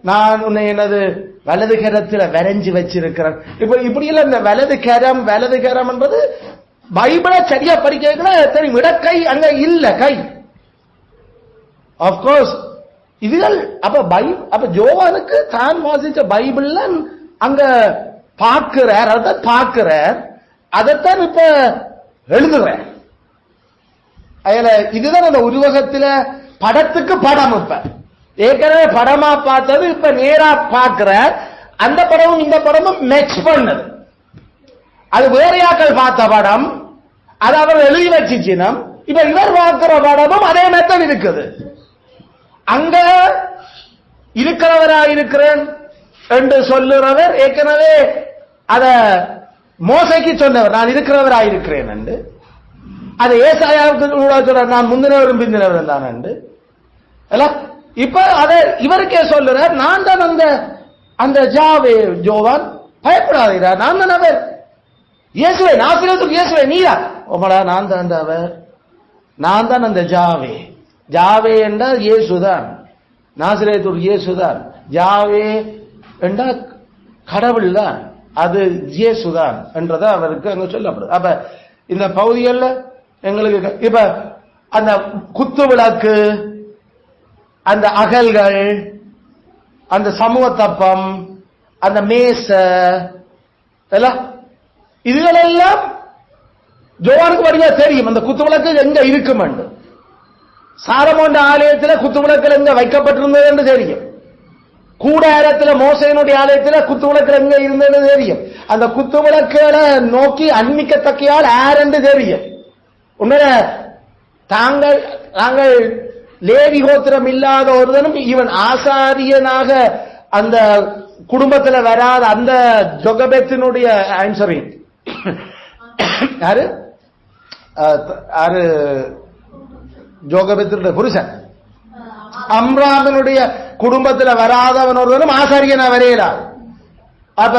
நான் உன்னை எனது வலது கரத்துல வரைஞ்சு வச்சிருக்கிறேன். இப்ப இப்படி இல்ல, இந்த வலது கரம் என்றது பைபிளை சரியா படிக்க தெரியும். இடக்கை அங்க இல்ல, கை ஆஃப்கோர்ஸ் இதுகள். அப்ப ஜோவானுக்கு தான் வாசிச்ச பைபிள்ல அங்க பார்க்கிறார், அதான் பார்க்கிறார், அதைத்தான் இப்ப எழுதுறார். அதுல இதுதான் அந்த உருவகத்துல படத்துக்கு படம். இப்ப ஏற்கனவே படமா பார்த்தது இப்ப நேரா பார்க்கிற அந்த படமும் இந்த படமும் மேட்ச் பண்ணது. அது வேறையாக்கள் பார்த்த படம், அது அவர் எழுதி வச்சிச்சினம். இப்ப இவர் பார்க்கிற படமும் அதே மெத்தட் இருக்குது. அங்க இருக்கிறவராயிருக்கிறேன் என்று சொல்லுறவர் ஏற்கனவே அத மோசைக்கு சொன்னவர், நான் இருக்கிறவராயிருக்கிறேன் என்று. அது ஏசாயாவுக்கு நான் முந்தினவரும் பிந்தினவரும் தான் என்று. இப்ப அதை இவருக்கே சொல்லுறார், நான் தான் அந்த ஜாவே ஜோவான், பயப்படாதீரா, நான் தான் அவர் இயேசுவே, நாசரேத்துக்கு இயேசுவே நீரா, ஓமடா நான் தான் அவர், நான் தான் அந்த ஜாவே. ஜாவே என்றால் இயேசுதான், நாசரேத்துக்கு இயேசுதான். ஜாவே என்றால் கடவுள் தான், அது இயேசுதான் என்றதை அவருக்கு அங்க சொல்லப்படுது. அப்ப இந்த பகுதிகளில் எங்களுக்கு இப்ப அந்த குத்து விளக்கு, அந்த அகல்கள், அந்த சமூக தப்பம், அந்த மேச, இதுகளெல்லாம் ஜோவானுக்கு வழியா தெரியும் அந்த குத்து விளக்கு எங்க இருக்கும் என்று. சாலமோன் ஆலயத்தில் குத்து விளக்கு எங்க வைக்கப்பட்டிருந்தது என்று தெரியும். கூடாரத்துல மோசையினுடைய ஆலயத்துல குத்து விளக்கு எங்க இருந்தது தெரியும். அந்த குத்து விளக்குகளை நோக்கி அன்மிக்கத்தக்கையால் யார் என்று தெரியும். உண்மையில நாங்கள் லேவி கோத்திரம் இல்லாத ஒருவனும் இவன் ஆசாரியனாக அந்த குடும்பத்துல வராத அந்த ஜொகபெத்தினுடைய யாரு ஜோகபெத்தினுடைய புருஷன் அம்ராமனுடைய குடும்பத்துல வராதவன் ஒருவனும் ஆசாரியனா வரையலாம். அப்ப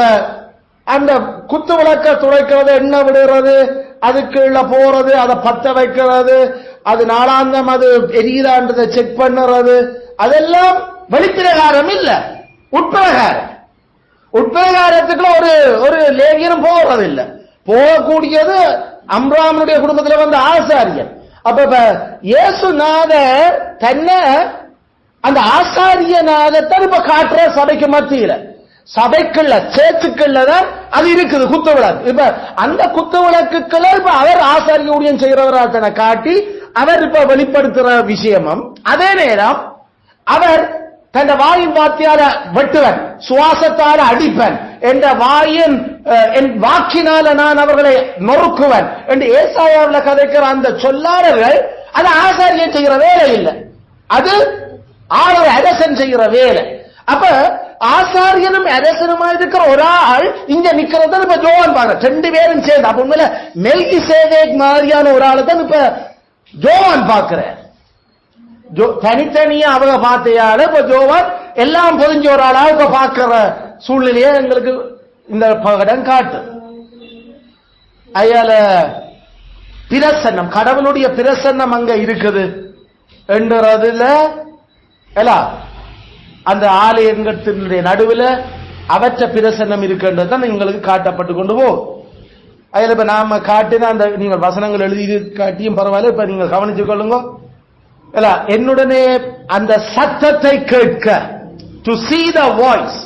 அந்த குத்து விளக்க துடைக்கிறது, என்ன விடுறது, அதுக்குள்ள போறது, அதை பத்த வைக்கிறது, அது நாளாந்தம் அது எரியுதான்றதை செக் பண்ணுறது, அதெல்லாம் வெளிப்பிரகாரம் இல்ல, உட்பிரகாரம். உட்பிரகாரத்துக்குள்ள ஒரு லேகியனும் போறது இல்ல. போகக்கூடியது அம்ராமனுடைய குடும்பத்தில் வந்த ஆசாரியன். அப்ப இயேசுநாதர் தன்னை அந்த ஆசாரியனாகத்தான் இப்ப காட்டுற சபைக்கு மத்தியில, சபைக்குள்ள சேர்ச்சுக்குள்ளதான் அது இருக்குது குத்து விளக்கு. இப்ப அந்த குத்து விளக்குக்குள்ள இப்ப அவர் ஆசாரிய ஊழியம் செய்கிறவராக தன்னை காட்டி அவர் இப்ப வெளிப்படுத்துற விஷயமும், அதே நேரம் அவர் தன் வாயின் வார்த்தையால வெட்டுவன், சுவாசத்தால அடிப்பன், என்ற வாயின் என் வாக்கினால நான் அவர்களை நொறுக்குவன் என்று ஏசாயாவில் கதைக்கிற அந்த சொல்லாளர்கள் அது ஆசாரியன் செய்கிற வேலை இல்லை, அது ஆளுநர் அரசன் செய்கிற வேலை. அப்ப ஆசாரியனும் அரசனுமா இருக்கிற ஒரு ஆள் இங்க நிக்கிறத இப்ப ஜோவான் பாக்குற, ரெண்டு பேரும் சேர்ந்து. அப்ப உண்மையில மெல்கிசேதேக் மாதிரியான ஒரு ஆளை தான் இப்ப ஜோவான் பாக்குற. தனித்தனியா அவங்க பார்த்தையால இப்ப ஜோவான் எல்லாம் பொதிஞ்ச ஒரு ஆளா இப்ப பாக்குற சூழ்நிலையே எங்களுக்கு இந்த படம் காட்டு. அயால பிரசன்னம், கடவுளுடைய பிரசன்னம் அங்க இருக்குது என்றதுல அந்த ஆலயத்தினுடைய நடுவில் அவற்ற பிரசன்னம் இருக்கின்றதுதான் எங்களுக்கு காட்டப்பட்டு கொண்டு போகும். அதில் இப்ப நாம காட்டின அந்த நீங்கள் வசனங்கள் எழுதி காட்டியும் பரவாயில்ல, இப்ப நீங்க கவனிச்சு கொள்ளுங்க. என்னுடனே அந்த சத்தத்தை கேட்க, டு see the voice,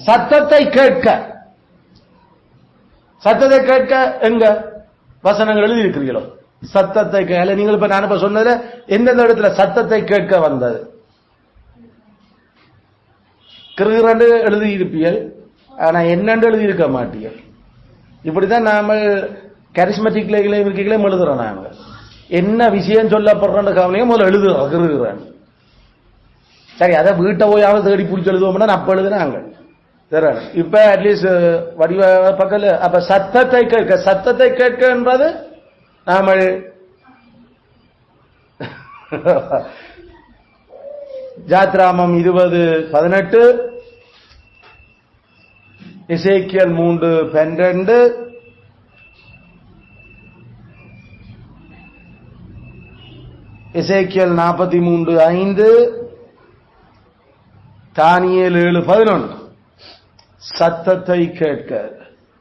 சத்தத்தை கேட்க, சத்தத்தை கேட்க எங்க வசனங்கள் எழுதி இருக்கிறீங்களோ சத்தத்தை கேட்க. நீங்கள் இப்ப நான் இப்ப சொன்னது எந்தெந்த இடத்துல சத்தத்தை கேட்க வந்தது, கிருகிரண்டு எழுதி இருப்பீர்கள், ஆனா என்னண்டு எழுதி இருக்க மாட்டீர்கள். இப்படிதான் நாம கரிஸ்மெட்டிக்ல இருக்கைகளே எழுதுறோம். நாங்க என்ன விஷயம் சொல்லப்படுற கவனையும் முதல்ல எழுதுறோம் கிருகிறேன். சரி, அதை வீட்டை போயாவது தேடி பிடிச்சி எழுதுவோம்னா அப்ப எழுதுனாங்க. சரி, இப்ப அட்லீஸ்ட் வடிவ பக்கத்துல அப்ப சத்தத்தை கேட்க, சத்தத்தை கேட்க என்பது நாம ஜாத்ராமம் 20:18, எசேக்கியல் 3:12, எசேக்கியல் 43:5, தானியேல் 7:11. சத்தத்தை கேட்க,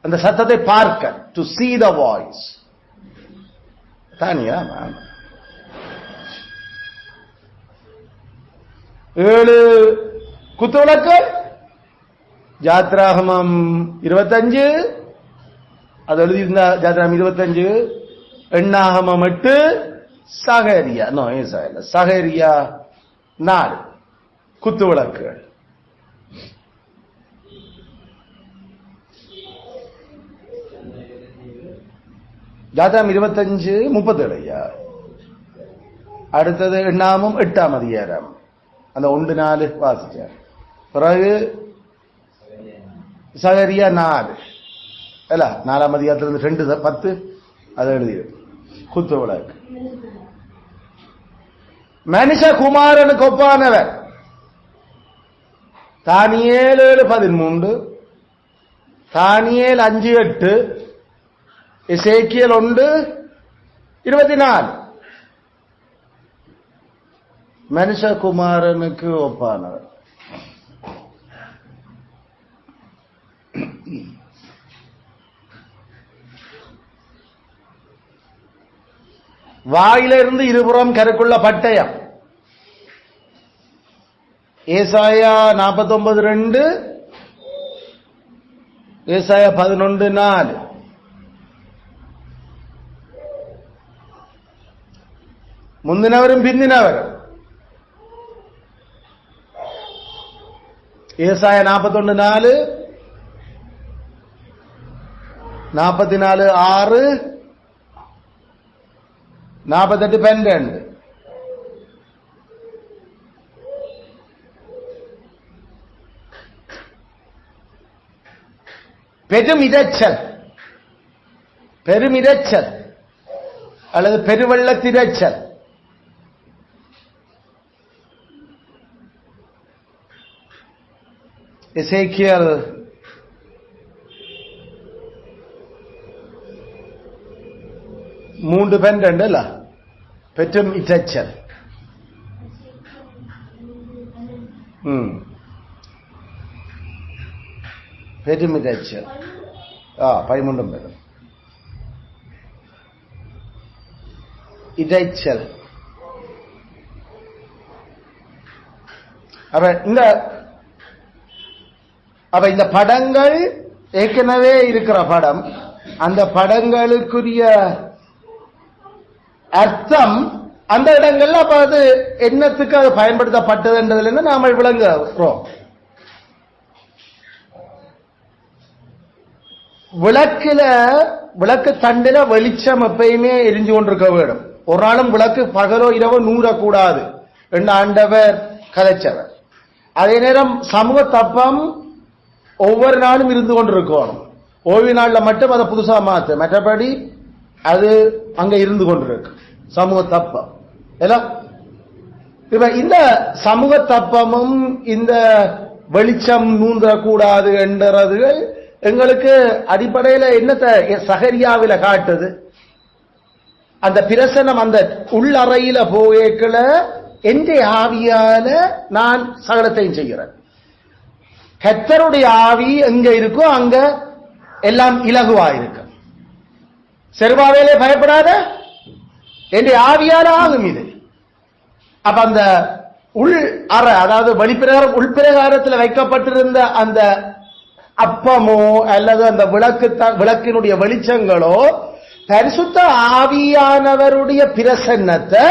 அந்த சத்தத்தை பார்க்க, to see the voice. Tania 7 குத்துவிளக்கு, ஜாத்ராகமம் 25, அது எழுதியிருந்தா ஜாத்ராகம் 25, எண்ணாகமம் 8, சகரியா சகரியா 4 குத்துவிளக்குகள். ஜாத்ராகம் 25:37. அடுத்தது எண்ணாகமம் 8ஆம் அதிகாரம், அந்த 1:4 வாசிச்சார். பிறகு சகரியா 4 அல்ல 4ஆம் அதிகாரத்திலிருந்து 2:10 அதை எழுதியது குத்து விளக்கு. மனுஷகுமாரனுக்கு ஒப்பானவர் தானியேல் 7:13, தானியேல் 5:8, எசேக்கியல் 1:24. மனுஷகுமாரனுக்கு ஒப்பானவர். வாயிலிருந்து இருபுறம் கருக்குள்ள பட்டயம், ஏசாயா 49:2, ஏசாயா 11:4. முந்தினவரும் பிந்தினவரும் ஏசாயா 41:4, 44:6, 48:12. பெருமிரைச்சல் அல்லது பெருவெள்ளத்திரைச்சல். எசேக்கியல் 3:12 அல்ல, பெரும் இரைச்சல். பெரும் இரைச்சல் 13 பேரும் இரைச்சல். அப்ப இந்த படங்கள் ஏற்கனவே இருக்கிற படம், அந்த படங்களுக்குரிய அர்த்தம் அந்த இடங்கள்ல அப்ப அது என்னத்துக்கு அது பயன்படுத்தப்பட்டதுன்றதுல நாம விளங்குறோம். விளக்கு தண்டில வெளிச்சம் எப்பயுமே எரிஞ்சு கொண்டிருக்க வேண்டும். ஒரு நாளும் விளக்கு பகலோ இரவோ நூறக்கூடாது என்று ஆண்டவர் கதைச்சவர். அதே நேரம் சமூக தப்பம் ஒவ்வொரு நாளும் இருந்து கொண்டிருக்கணும். ஓய்வு நாள்ல மட்டும் அதை புதுசா மாத்து, மற்றபடி அது அங்க இருந்து கொண்டிருக்கு சமூக தப்பம். இப்ப இந்த சமூக தப்பமும் இந்த வெளிச்சம் நூந்தரக்கூடாது என்றதுகள் எங்களுக்கு அடிப்படையில என்னத்தை சகரியாவில காட்டுது? அந்த பிரசனம் அந்த உள்ளறையில போகல என்ற ஆவியால நான் சகலத்தையும் செய்கிறேன். கர்த்தருடைய ஆவி எங்க இருக்கோ அங்க எல்லாம் இலகுவா இருக்கு. செருபாவேலே பயப்படாத என்ற ஆவியால ஆகும் இது. அப்ப அந்த உள் அறை, அதாவது வெளிப்பிரகாரம் உள்பிரகாரத்தில் வைக்கப்பட்டிருந்த அந்த அப்பமோ அல்லது அந்த விளக்கினுடைய வெளிச்சங்களோ பரிசுத்த ஆவியானவருடைய பிரசன்னத்தை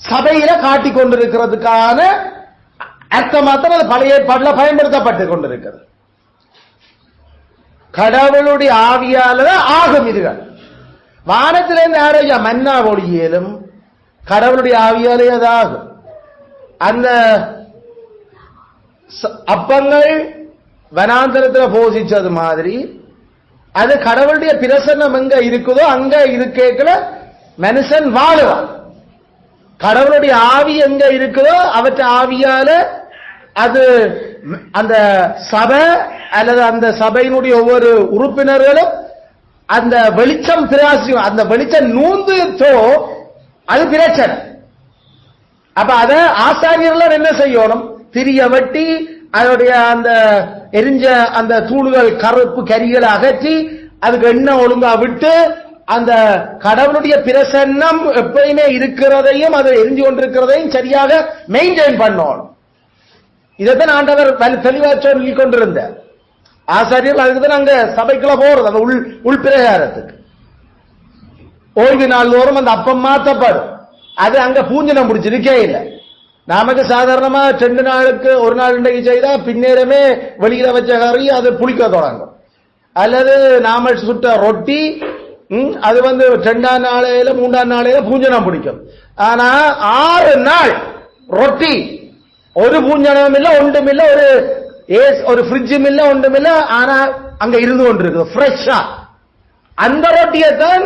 சபையில காட்டிக் கொண்டிருக்கிறதுக்கான அர்த்தமாத்தான் அது பழைய ஏற்பாடுல பயன்படுத்தப்பட்டுக் கொண்டிருக்கிறது. கடவுளுடைய ஆவியால ஆகும் இதுகள். வானத்திலிருந்து யாரையா மன்னா ஒளியலும் கடவுளுடைய ஆவியாலே அது ஆகும். அந்த அப்பங்கள் வனாந்தரத்தில் போஷிச்சது மாதிரி அது கடவுளுடைய பிரசன்னம் எங்க இருக்குதோ அங்க இருக்கேக்கல மனுஷன் வாழுவான். கடவுளுடைய ஆவி எங்க இருக்குதோ அவற்றை ஆவியால அது அந்த சபை அல்லது அந்த சபையினுடைய ஒவ்வொரு உறுப்பினர்களும் அந்த வெளிச்சம் பிரகாசிக்கும். அந்த வெளிச்சம் நூந்துத்தோ அது பிரச்சனை. அப்ப அத ஆசாரியர்கள் என்ன செய்யணும்? திரிய வெட்டி அதனுடைய அந்த எரிஞ்ச அந்த தூள்கள் கருப்பு கரிகளை அகற்றி அதுக்கு எண்ணெய் ஒழுங்கா விட்டு அந்த கடவுளுடைய பிரசன்னம் எப்பயுமே இருக்கிறதையும் அது எரிஞ்சு கொண்டிருக்கிறதையும் சரியாக மெயின்டைன் பண்ணணும். இதைத்தான் ஆண்டவர் தெளிவா சொல்லி கொண்டிருந்த ஆசாரியர்கள். அதுக்குதான் அங்க சபைக்குள்ள போறது அந்த உள்பிரகாரத்துக்கு. ஓய்வு நாள் தோறும் அந்த அப்பம் மாற்றப்படும். அது அங்க பூஞ்சனம் முடிச்சிருக்கே இல்லை. நமக்கு சாதாரணமா 2 நாளுக்கு ஒரு நாள் இன்றைக்கு செய்தா பின்னேரமே வெளியில வச்ச கறி அது புளிக்க தொடங்கும். அல்லது நாம சுட்ட ரொட்டி அது 2ஆம் நாளையில 3ஆம் நாளையில பூஞ்சனம் பிடிக்கும். ஆனா 6 நாள் ரொட்டி ஒரு பூஞ்சனம் இல்ல, ஒன்றும் இல்ல, ஒரு ஃப்ரிட்ஜும் இல்ல, ஒன்றும் இல்ல. ஆனா அங்க இருந்து கொண்டிருக்கு ஃப்ரெஷ்ஷா. அந்த ரொட்டியைத்தான்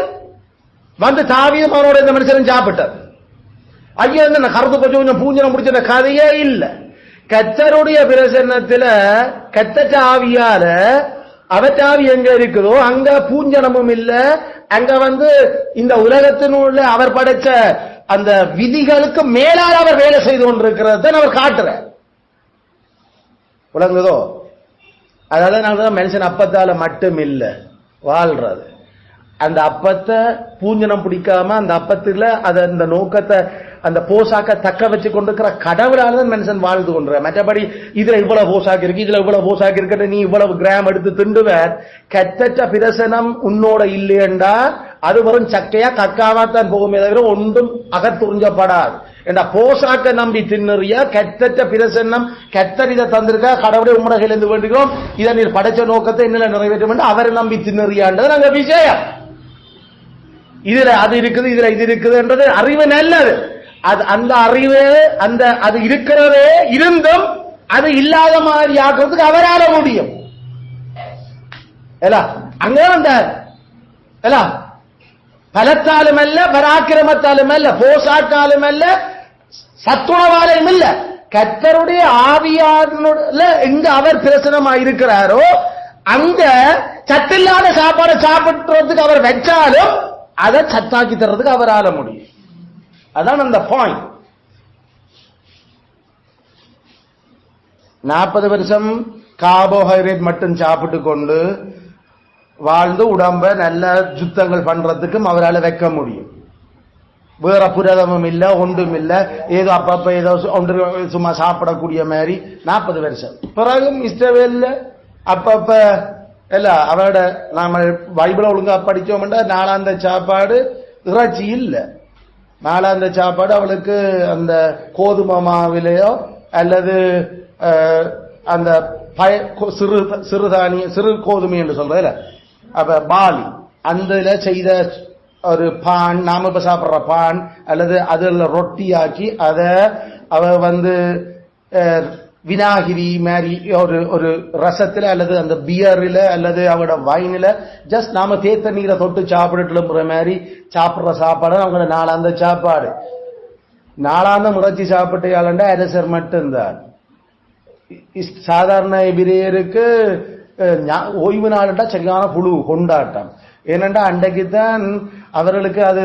தாவீதும் அவனோட இந்த மனுஷன் சாப்பிட்டார். ஐயா கருத்து கொஞ்சம் பூஞ்சனம் பிடிச்ச கதையே இல்ல. கர்த்தருடைய பிரசன்னத்துல கர்த்தர் ஆவியால அவற்றாவி எங்க இருக்குதோ அங்க பூஞ்சனமும் இல்ல. அங்க இந்த உலகத்தினுள்ள அவர் படைச்ச அந்த விதிகளுக்கு மேலால் அவர் வேலை செய்து கொண்டிருக்கிறத அவர் காட்டுற உலகுதோ. அதாவது மனுஷன் அப்பத்தால மட்டும் இல்ல வாழ்றது. அந்த அப்பத்தை பூஞ்சனம் பிடிக்காம அந்த அப்பத்துல அந்த நோக்கத்தை அந்த போசாக்க தக்க வச்சு கொண்டிருக்கிற கடவுளால தான் மனுஷன் வாழ்ந்து கொண்டு. மற்றபடி இதுல இவ்வளவு போசாக்கு இருக்கு, இதுல இவ்வளவு போசாக்கு இருக்கு, நீ இவ்வளவு கிராம் எடுத்து திண்டுவர். கத்தற்ற பிரசனம் உன்னோட இல்லையண்டா அது வெறும் சக்கையா கக்காவாத்தான் போகுமே தவிர ஒன்றும் அகத்துறிஞ்சப்படாது. என்ற போசாக்க நம்பி தின்னுறிய கெத்தற்ற பிரசன்னம் கெத்தர் இதை தந்திருக்க கடவுளை உம்மடையிலிருந்து வேண்டுகிறோம், இதை நீர் படைச்ச நோக்கத்தை என்ன நிறைவேற்றும் என்று அவரை நம்பி தின்னுறியான்றது நாங்க விஷயம். இதுல அது இருக்குது, இதுல இது இருக்குது என்றது அறிவு நல்லது. அது அந்த அறிவு அந்த அது இருக்கிறதே இருந்தும் அது இல்லாத மாதிரி ஆக்குறதுக்கு அவரால முடியும். அங்கே வந்தார் பலத்தாலும் அல்ல, பராக்கிரமத்தாலும் அல்ல, போசாட்டாலும் அல்ல, சத்துணவாலையும் இல்ல, கர்த்தருடைய ஆவியானோட எங்க அவர் பிரசனமா இருக்கிறாரோ அங்க சத்தில்லாத சாப்பாடு சாப்பிடுறதுக்கு அவர் வச்சாலும் அதை சத்தாக்கி தர்றதுக்கு அவரால முடியும். அதான் அந்த பாயிண்ட். 40 வருஷம் கார்போஹைட்ரேட் மட்டும் சாப்பிட்டு கொண்டு வாழ்ந்து உடம்ப நல்ல சுத்தங்கள் பண்றதுக்கும் அவரால் வைக்க முடியும். வேற புரதமும் இல்ல, ஒன்றும் இல்ல, ஏதோ அப்பப்ப ஏதோ ஒன்று சும்மா சாப்பிடக்கூடிய மாதிரி 40 வருஷம் பிறகும் இஷ்டவேல்ல அப்பப்ப இல்ல. அவரோட நாம பைபிள ஒழுங்கா படிச்சோம்னா நாளாந்த சாப்பாடு இறைச்சி இல்ல. நாளாந்த சாப்பாடு அவளுக்கு அந்த கோதுமை மாவிலையோ அல்லது அந்த சிறுதானிய சிறு கோதுமை என்று சொல்றதுல அப்ப பாலி அந்த செய்த ஒரு பான், நாம இப்ப சாப்பிடுற பான் அல்லது அதுல ரொட்டி ஆக்கி அத அவ வினாகிரி மாதிரி ஒரு ரசத்துல அல்லது அந்த பியர்ல அல்லது அவட வைன்ல ஜஸ்ட் நாம தேத்த நீரை தொட்டு சாப்பிடுற மாதிரி சாப்பிடுற சாப்பாடு அவங்களோட நாளாந்த சாப்பாடு. நாளாந்த முறைச்சி சாப்பிட்டாலண்டா அரசர் மட்டும்தான். சாதாரண எபிரேயருக்கு ஓய்வு நாள்டா சரியான புழு கொண்டாட்டம். ஏனென்றா அன்றைக்குத்தான் அவர்களுக்கு அது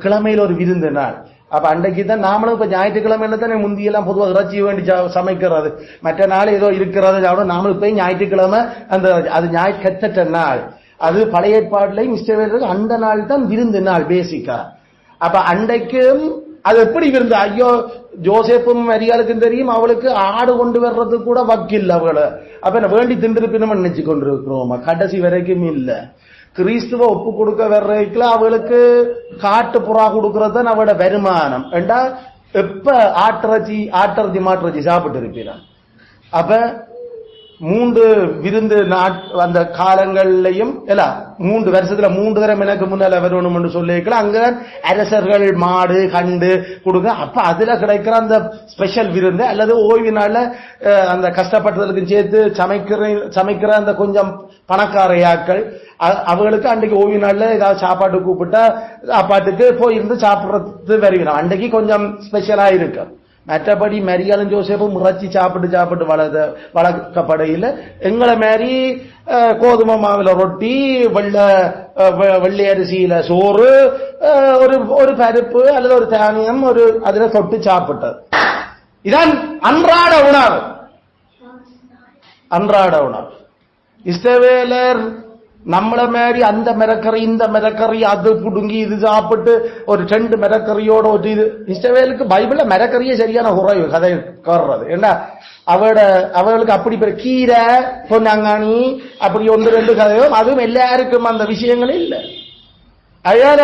கிழமையில் ஒரு விருந்து நாள். அப்ப அன்றைக்கு தான் நாமளும் இப்ப ஞாயிற்றுக்கிழமை தானே முந்தியெல்லாம் பொதுவாக இறைச்சி வேண்டி சமைக்கிறது, மற்ற நாள் ஏதோ இருக்கிறது. நாமளும் போய் ஞாயிற்றுக்கிழமை அந்த அது கெட்ட நாள். அது பழைய ஏற்பாடுலையும் மிஸ்டர் அந்த நாள் தான் விருந்து நாள் பேசிக்கா. அப்ப அன்றைக்கும் அது எப்படி விருந்து? ஐயோ ஜோசேப்பும் மரியாளுக்கும் தெரியும் அவளுக்கு ஆடு கொண்டு வர்றதுக்கு கூட வக்கில்ல அவளை. அப்ப என்ன வேண்டி தின்றுப்பினும் நினைச்சு கொண்டிருக்கிறோமா? கடைசி வரைக்கும் இல்ல. கிறிஸ்துவ ஒப்பு கொடுக்க வர்றதுக்குள்ள அவளுக்கு காட்டு புறா கொடுக்கறது தான் அவளோட வருமானம். ஏண்டா எப்ப ஆட்டரச்சி மாட்டரச்சி சாப்பிட்டு இருப்பான். அப்ப 3 விருந்து அந்த காலங்கள்லையும் 3 வருஷத்துல 3 தரம் எனக்கு முன்னால வரணும் என்று சொல்லிக்கலாம். அங்க அரசர்கள் மாடு கண்டு கொடுக்க. அப்ப அதுல கிடைக்கிற அந்த ஸ்பெஷல் விருந்து அல்லது ஓய்வு நாள்ல அந்த கஷ்டப்பட்டதுக்கு சேர்த்து சமைக்கிற அந்த கொஞ்சம் பணக்காரையாக்கள் அவங்களுக்கு அன்றைக்கு ஓய்வு நாள்ல ஏதாவது சாப்பாட்டு கூப்பிட்டா சாப்பாட்டுக்கு போயிருந்து சாப்பிடுறது வருகிறோம். அன்றைக்கு கொஞ்சம் ஸ்பெஷலா இருக்கு. மற்றபடி மரியாளும் ஜோசப்பும் முறைச்சி சாப்பிட்டு வளர்க்கப்படையில் எங்களை மாதிரி கோதுமை மாவுல ரொட்டி, வெள்ளை அரிசியில சோறு, ஒரு பருப்பு அல்லது ஒரு தானியம் அதுல தொட்டு சாப்பிட்டது. இதான் அன்றாட உணவு. இஸ்ரவேலர் நம்மள மாதிரி அந்த மிரக்கறி இந்த மிரக்கறி அது புடுங்கி இது சாப்பிட்டு ஒரு 2 மிரக்கறியோட ஒரு இது. இஸ்ரவேலுக்கு பைபிள்ல மிரக்கறியே சரியான குறைவு கதை கர்றது. ஏன்னா அவர்களுக்கு அப்படி கீரை பொன்னாங்கானி அப்படி 1-2 கதையும் அதுவும் எல்லாருக்கும் அந்த விஷயங்கள் இல்லை. அதனால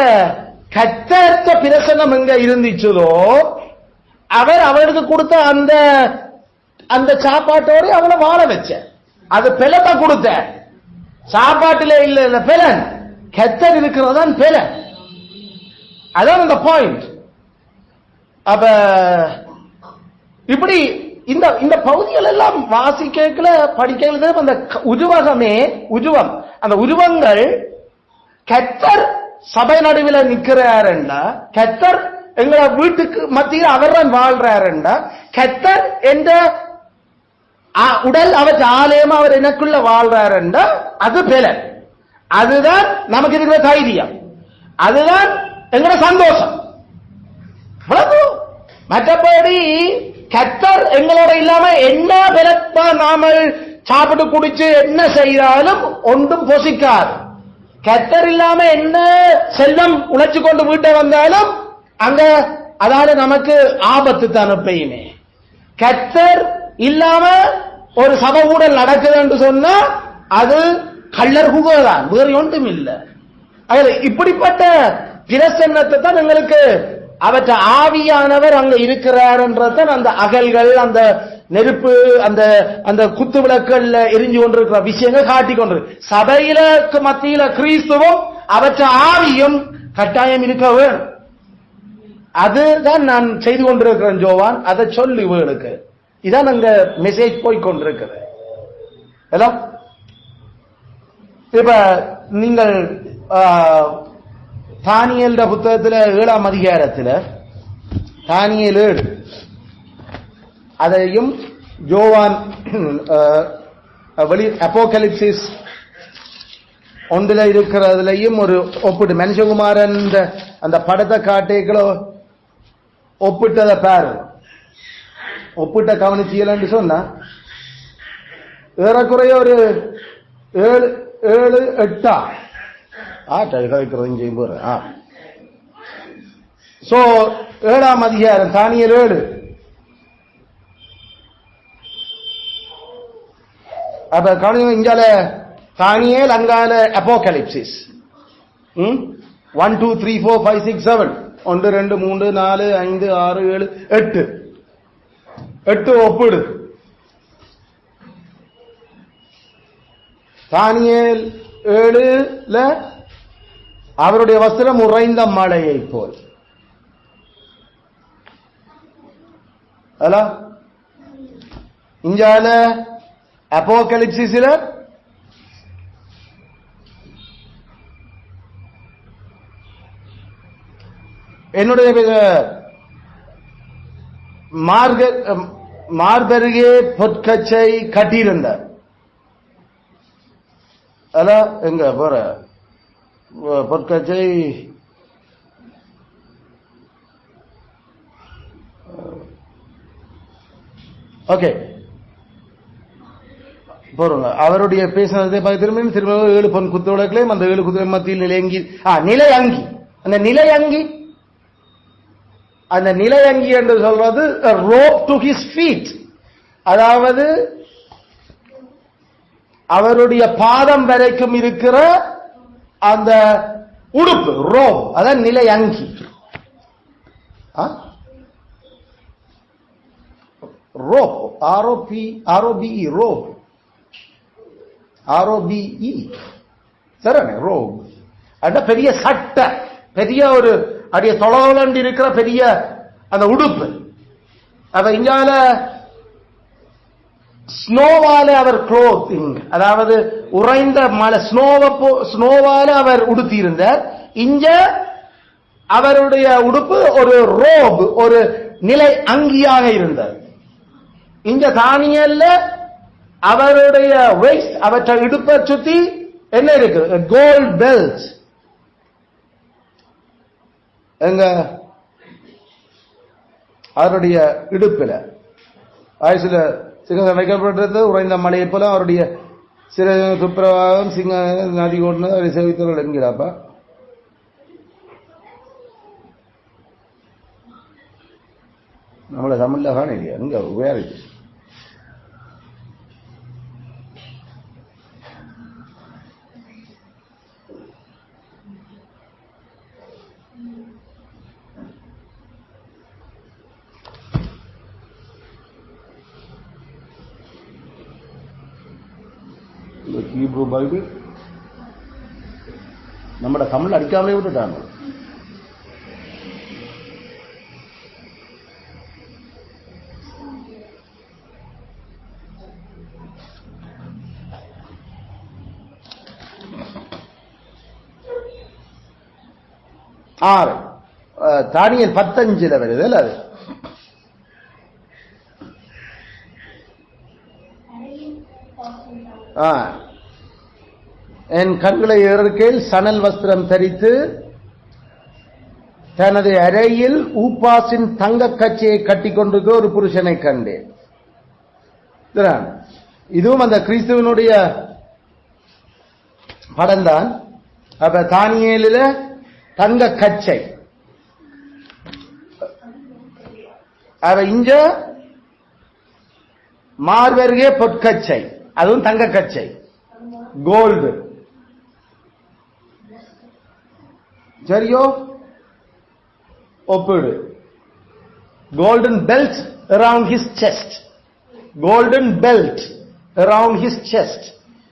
கத்தர்த்த பிரசனம் எங்க இருந்துச்சதோ அவருக்கு கொடுத்த அந்த சாப்பாட்டோட அவளை வாழ வச்ச. அது பிளத்தை கொடுத்த சாப்பாட்டில இல்ல பெலன், கத்தர் இருக்கிறதான் பெலன். அதான் அந்த பாயிண்ட். அப்ப இப்படி இந்த பகுதிகள் எல்லாம் வாசிக்கல படிக்கல அந்த உருவம் அந்த உருவங்கள் கத்தர் சபை நடுவில் நிற்கிறாருண்டா, கத்தர் எங்களை வீட்டுக்கு மத்தியில் அவர் தான் வாழ்றாருண்டா, கத்தர் என்ற உடல் அவர் ஆலயமா அவர் எனக்குள்ள வாழ்றாருண்டா அது பெலன். அதுதான் நமக்கு இருக்கிற தைரியம், அதுதான் எங்களோட சந்தோஷம். மற்றபடி கத்தர் எங்களோட இல்லாம என்ன பெலத்தா நாம சாப்பிட்டு குடிச்சு என்ன செய்தாலும் ஒன்றும் பொசிக்காது. கத்தர் இல்லாம என்ன செல்வம் உழைச்சு கொண்டு வீட்டை வந்தாலும் அங்க அதால நமக்கு ஆபத்து தான் எப்பயுமே. கத்தர் இல்லாம ஒரு சபை ஊழல் நடக்குது என்று சொன்னா அது கள்ளர் புகழ்தான், வேறு ஒன்றும் இல்லை. இப்படிப்பட்ட பிரசன்னத்தை தான் எங்களுக்கு அவற்றை ஆவியானவர் அங்க இருக்கிறார்ன்றதான் அந்த அகல்கள், அந்த நெருப்பு, அந்த அந்த குத்து விளக்குகள்ல எரிஞ்சு கொண்டிருக்கிற விஷயங்கள் காட்டிக் கொண்டிருக்கு. சபையில மத்தியில கிறிஸ்துவும் அவற்றை ஆவியும் கட்டாயம் இருக்க வேணும். அதுதான் நான் செய்து கொண்டிருக்கிறேன் ஜோவான், அதை சொல்லி இவர்களுக்கு இதான் அங்க மெசேஜ் போய் கொண்டிருக்கிறது. இப்ப நீங்கள் தானியேல் புத்தகத்தில் 7ஆம் அதிகாரத்தில் தானியேல் 7 அதையும் யோவான் அப்போகலிப்சிஸ் 1 இருக்கிறதுலையும் ஒரு ஒப்பிட்டு மனுஷகுமாரன் அந்த படத்தை காட்டேக்களோ ஒப்பிட்டதை பாரு, ஒப்பிட்ட கவனிச்சியலன்னு சொன்னா ஏறக்குறைய ஒரு 7-8 செய்யும் போற. சோ 7ஆம் அதிகாரம் தானியேல் 7. அப்ப கவனிங்க, இங்கால தானியேல், அங்கால அப்போகலிப்சிஸ். 1 2 3 4 5 6 7 1 2 3 4 5 6 7 8 ஒப்பிடு. தானியேல் 7ல அவருடைய வஸ்திரம் உறைந்த மழையை போல். இங்கால அப்போகலிப்சிஸ்ல என்னுடைய மார்பருகே பொற்கச்சை கட்டியிருந்தார். எங்க போற பொற்கச்சை ஓகே போறோங்க. அவருடைய பேசினதை திரும்ப 7 பொன் குத்து விளக்குலையும் அந்த 7 குத்து மத்தியில் நிலையங்கி நிலை அங்கி, அந்த நிலை அங்கி, அந்த நிலை அங்கி என்று சொல்றது ரோப் டு ஹிஸ் ஃபீட், அதாவது அவருடைய பாதம் வரைக்கும் இருக்கிற அந்த உடுப்பு ரோப், அதான் நிலை அங்கி. ரோப் ROBE ரோப் ROBE சரிண்ணே ரோப். அந்த பெரிய சட்டை, பெரிய ஒரு அடிய தொலைவலண்டு இருக்கிற பெரிய அந்த உடுப்பு. அப்ப இங்கால ஸ்னோவால அவர் க்ளோத்திங், அதாவது உறைந்த மழை ஸ்னோவால அவர் உடுத்தி இருந்தார். இங்க அவருடைய உடுப்பு ஒரு ரோப், ஒரு நிலை அங்கியாக இருந்தார். இங்க தானியேல்ல அவருடைய வெயிஸ்ட், அவற்றை இடுப்பை சுத்தி என்ன இருக்கு, கோல்ட் பெல்ட். எங்க அவருடைய இடுப்பில் வயசுல சிங்கம் வைக்கப்பட்டது உறைந்த மலையை போல அவருடைய சிற துப்புரவாகம் சிங்க நதி ஓடுனது அவரை சேவித்தவர்கள் என்கிறாப்பா. நம்மள தமிழ்ல காண இல்லையா, எங்க வேற ஹீப்ரூ பைபிள் நம்மட தமிழ் அடிக்காமலே விட்டுட்டாங்க. தானியேல் 15 வருது இல்ல அது. என் கண்களை ஏறுகையில் சணல் வஸ்திரம் தரித்து தனது அறையில் ஊப்பாசின் தங்க கச்சையை கட்டிக்கொண்டிருக்க ஒரு புருஷனை கண்டேன். இதுவும் அந்த கிறிஸ்துவனுடைய படம் தான். அப்ப தானியேலில தங்க கச்சை, அவ இங்க மார்பருகே பொற்கச்சை, அதுவும் தங்க கச்சை கோல்டு. சரியோ? ஒப்பிடு. Golden belt around his chest. Golden belt around his chest.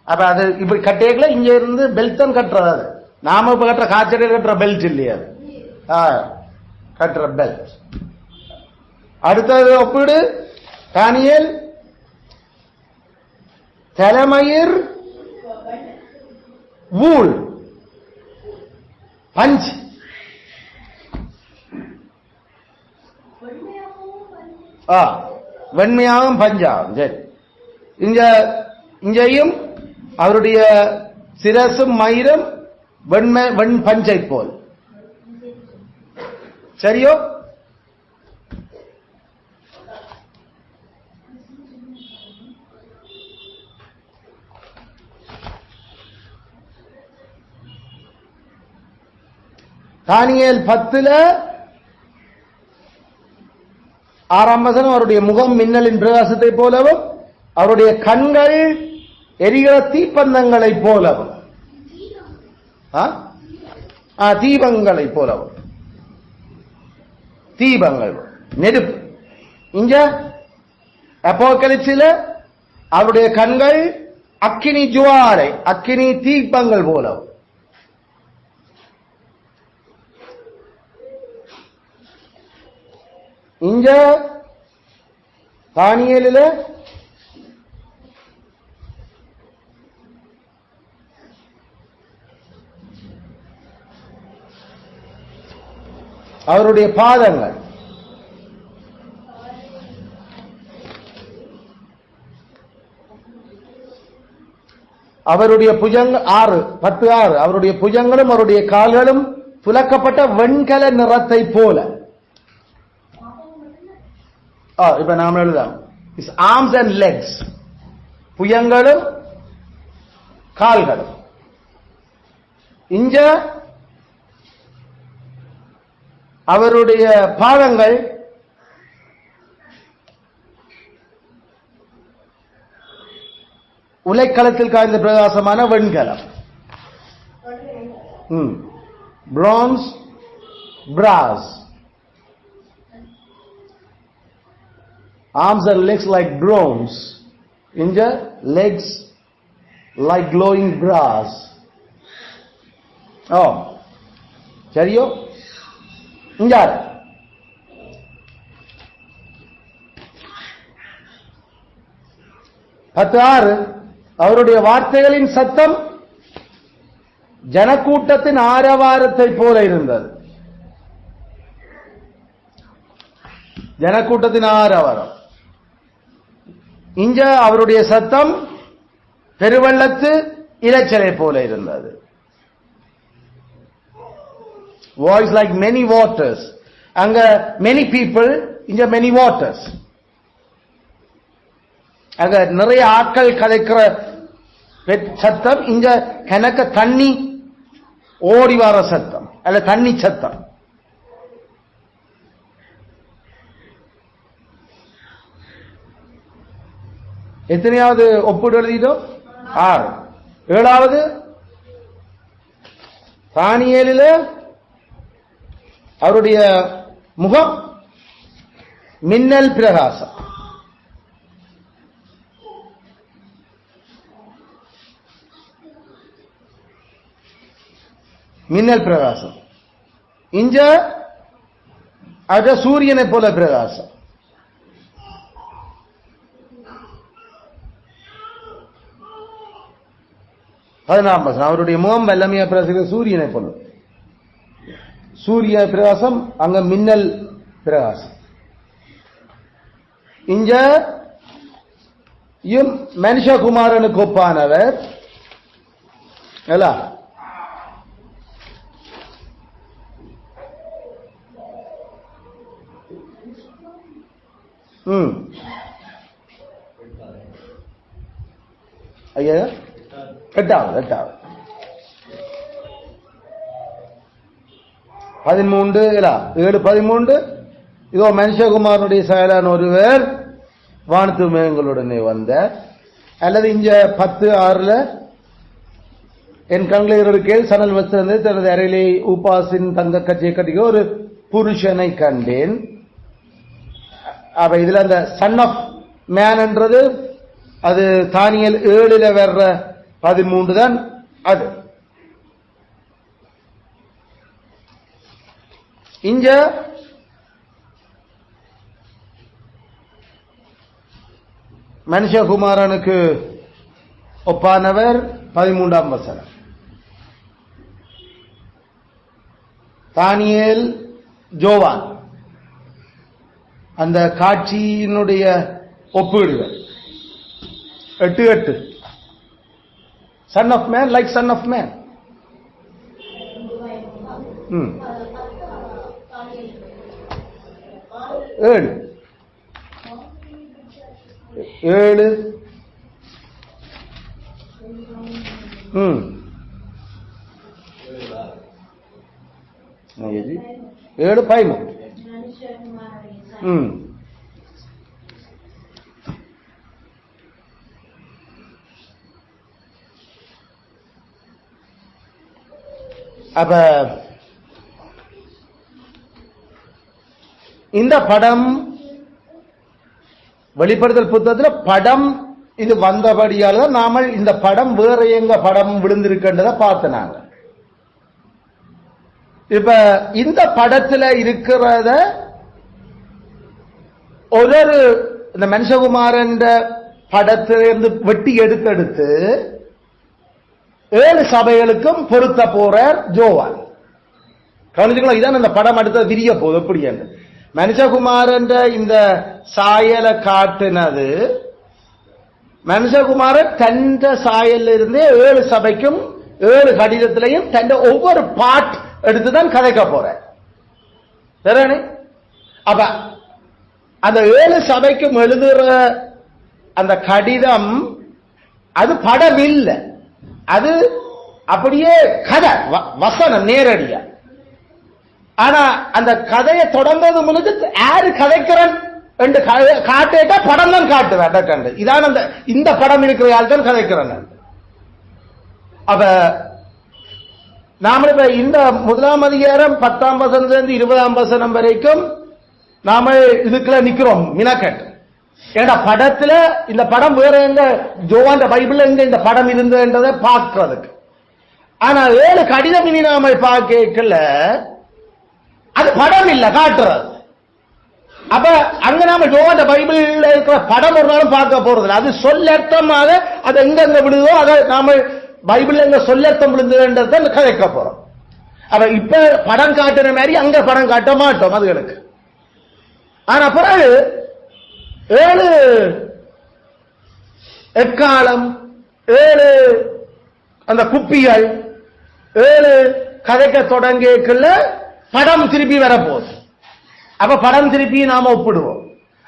அப்ப அது இப்படி கட்டேக்கல இங்க இருந்து பெல்ட் தான் கட்டுறது. நாம இப்ப கட்டுற காய்ச்சல் கட்டுற பெல்ட் இல்லையா? கட்டுற பெல்ட். அடுத்தது ஒப்பிடு. தானியேல் தலைமயிர் வூல் பஞ்ச். வெண்மையாகவும் பஞ்சாகும். சரி, இங்கேயும் அவருடைய சிரசும் மயிரும் வெண் பஞ்சை போல். சரியோ? தானியேல் 10 6 அவருடைய முகம் மின்னலின் பிரகாசத்தை போலவும் அவருடைய கண்கள் எரிகிற தீப்பந்தங்களை போலவும் தீபங்களை போலவும். தீபங்கள் நெருப்பு. இங்க அப்போகலிப்ஸில் அவருடைய கண்கள் அக்கினி ஜுவாலை அக்கினி தீபங்கள் போலவும். இங்க தானியேலில் அவருடைய பாதங்கள் அவருடைய புஜங்கள் 10:6 அவருடைய புஜங்களும் அவருடைய கால்களும் துலக்கப்பட்ட வெண்கல நிறத்தை போல. இப்ப நாம எழுதாம் இஸ் ஆர்ம்ஸ் அண்ட் லெக்ஸ். புயங்களும் கால்களும். இங்க அவருடைய பாதங்கள் உலைக்களத்தில் காய்ந்த பிரகாசமான வெண்கலம். France brass. Arms and legs like bronze. In the legs like glowing brass. Oh, சரியோ? இங்க 10:6 அவருடைய வார்த்தைகளின் சத்தம் ஜனக்கூட்டத்தின் ஆரவாரத்தை போல இருந்தது. ஜனக்கூட்டத்தின் ஆரவாரம். இங்க அவருடைய சத்தம் பெருவெள்ளத்து இரைச்சலை போல இருந்தது. Voice like many waters. அங்க மெனி பீப்புள், இங்க மெனி வாட்டர்ஸ். அங்க நிறைய ஆட்கள் கதைக்கிற சத்தம், இங்க கணக்க தண்ணி ஓடி வர சத்தம் அல்ல தண்ணி சத்தம். எத்தனையாவது ஒப்புடு எழுதிதோ? 6. 7வது தானியேலில் அவருடைய முகம் மின்னல் பிரகாசம். மின்னல் பிரகாசம். இங்க அது சூரியனை போல பிரகாசம். அவருடைய முகம் வல்லமையா பிரகாசிக்கிற சூரியனை போல. சூரிய பிரகாசம், அங்க மின்னல் பிரகாசம். இங்க மனுஷகுமாரனுக்கு ஒப்பானவர் அல்ல. ஐயா 8வது 13 7:13 இதோ மனுஷகுமாரனுடைய செயலான ஒருவர் வானத்து மேகங்களுடனே வந்த. அல்லது இங்க 10:6 என் கண்களில் சணல் வச்சிருந்து தனது அறையிலே உபாசின் தங்க கட்சியை கட்டிக்க ஒரு புருஷனை கண்டேன். அப்ப இதுல அந்த சன் ஆஃப் மேன் என்றது அது தானியல் 7 வர்ற 13 தான். அது இங்க மனுஷகுமாரனுக்கு ஒப்பானவர் 13ஆம் வசனம். தானியேல் ஜோவான் அந்த காட்சியினுடைய ஒப்பீடுகள் 8:8 son of man like son of man. 7 7:13. அப்ப இந்த படம் வெளிப்படுத்தல் புத்தகத்தில் படம் இது வந்தபடியால நாம இந்த படம் வேற எங்க படம் விழுந்திருக்கின்றத பார்த்தனாங்க. இப்ப இந்த படத்துல இருக்கிறத ஒரு இந்த மனுஷகுமாரன் படத்திலிருந்து வெட்டி எடுத்து 7 சபைகளுக்கும் பொருத்த போறார் ஜோவான். கவனிச்சுக்கலாம், இதான் இந்த படம் அடுத்த விரிய போகுது. எப்படி என்று மனுஷகுமாரன் இந்த சாயலை காட்டுனது மனுஷகுமாரன் தந்த சாயல் இருந்தே 7 சபைக்கும் 7 கடிதத்திலையும் தந்த ஒவ்வொரு பாட் எடுத்துதான் கதைக்க போற. அப்ப அந்த 7 சபைக்கும் எழுதுற அந்த கடிதம் அது படம் இல்லை, அது அப்படியே கதை வசனம் நேரடியா. ஆனா அந்த கதையை தொடர்ந்தது முழுக்க யாரு கதைக்கிறன் என்று காட்டேட்டா படம் தான் காட்டுவேன். இதான் அந்த இந்த படம் இருக்கிற யார் தான் கதைக்கிறேன். அப்ப நாம இப்ப இந்த 1ஆம் அதிகாரம் 10ஆம் வசனத்திலிருந்து 20ஆம் வசனம் வரைக்கும் நாம இதுக்குள்ள நிக்கிறோம் மினக்கட். ஏன்னா படத்துல இந்த படம் வேற எங்க ஜோவான் பைபிள்ல எங்க இந்த படம் இருந்ததுன்றதை பார்க்கிறதுக்கு. ஆனா 7 கடிதம் இனி நாம பார்க்கல, அது படம் இல்ல காட்டுறது. அப்ப அங்க நாம ஜோவான் பைபிள்ல இருக்கிற படம் ஒரு நாளும் பார்க்க போறது. அது சொல்லர்த்தமாக அது எங்க விடுதோ அதை நாம பைபிள் எங்க சொல்லர்த்தம் விழுந்ததுன்றதை கதைக்க போறோம். அப்ப இப்ப படம் காட்டுற மாதிரி அங்க படம் காட்ட மாட்டோம் அதுகளுக்கு. ஆனா பிறகு 7 எக்காலம் 7 அந்த குப்பிகள் 7 கதைக்க தொடங்கியக்குள்ள படம் திருப்பி வரப்போகுது. அப்ப படம் திருப்பி நாம ஒப்பிடுவோம்.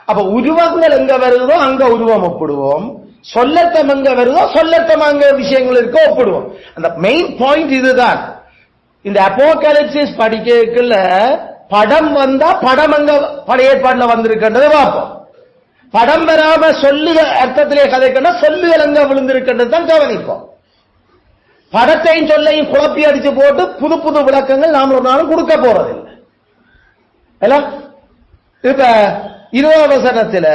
அப்ப உருவங்கள் எங்க வருதோ அங்க உருவம் ஒப்பிடுவோம், சொல்லத்தம் எங்க வருதோ சொல்லத்தம் அங்க விஷயங்கள் இருக்க ஒப்பிடுவோம். அந்த மெயின் பாயிண்ட் இதுதான். இந்த அப்போகலிப்சிஸ் படிக்கல படம் வந்தா படம் அங்க பழைய ஏற்பாடுல வந்திருக்கின்றதை பார்ப்போம். படம் வராம சொல்லு அர்த்தத்திலே கதைக்கணும், சொல்லுகள் அங்க விழுந்திருக்கின்றது தான் கவனிப்போம். படத்தையும் சொல்லையும் குழப்பி அடிச்சு போட்டு புது புது விளக்கங்கள் நாம் ஒரு நாளும் கொடுக்க போறதில்லை. இப்ப 20ஆம் வசனத்துல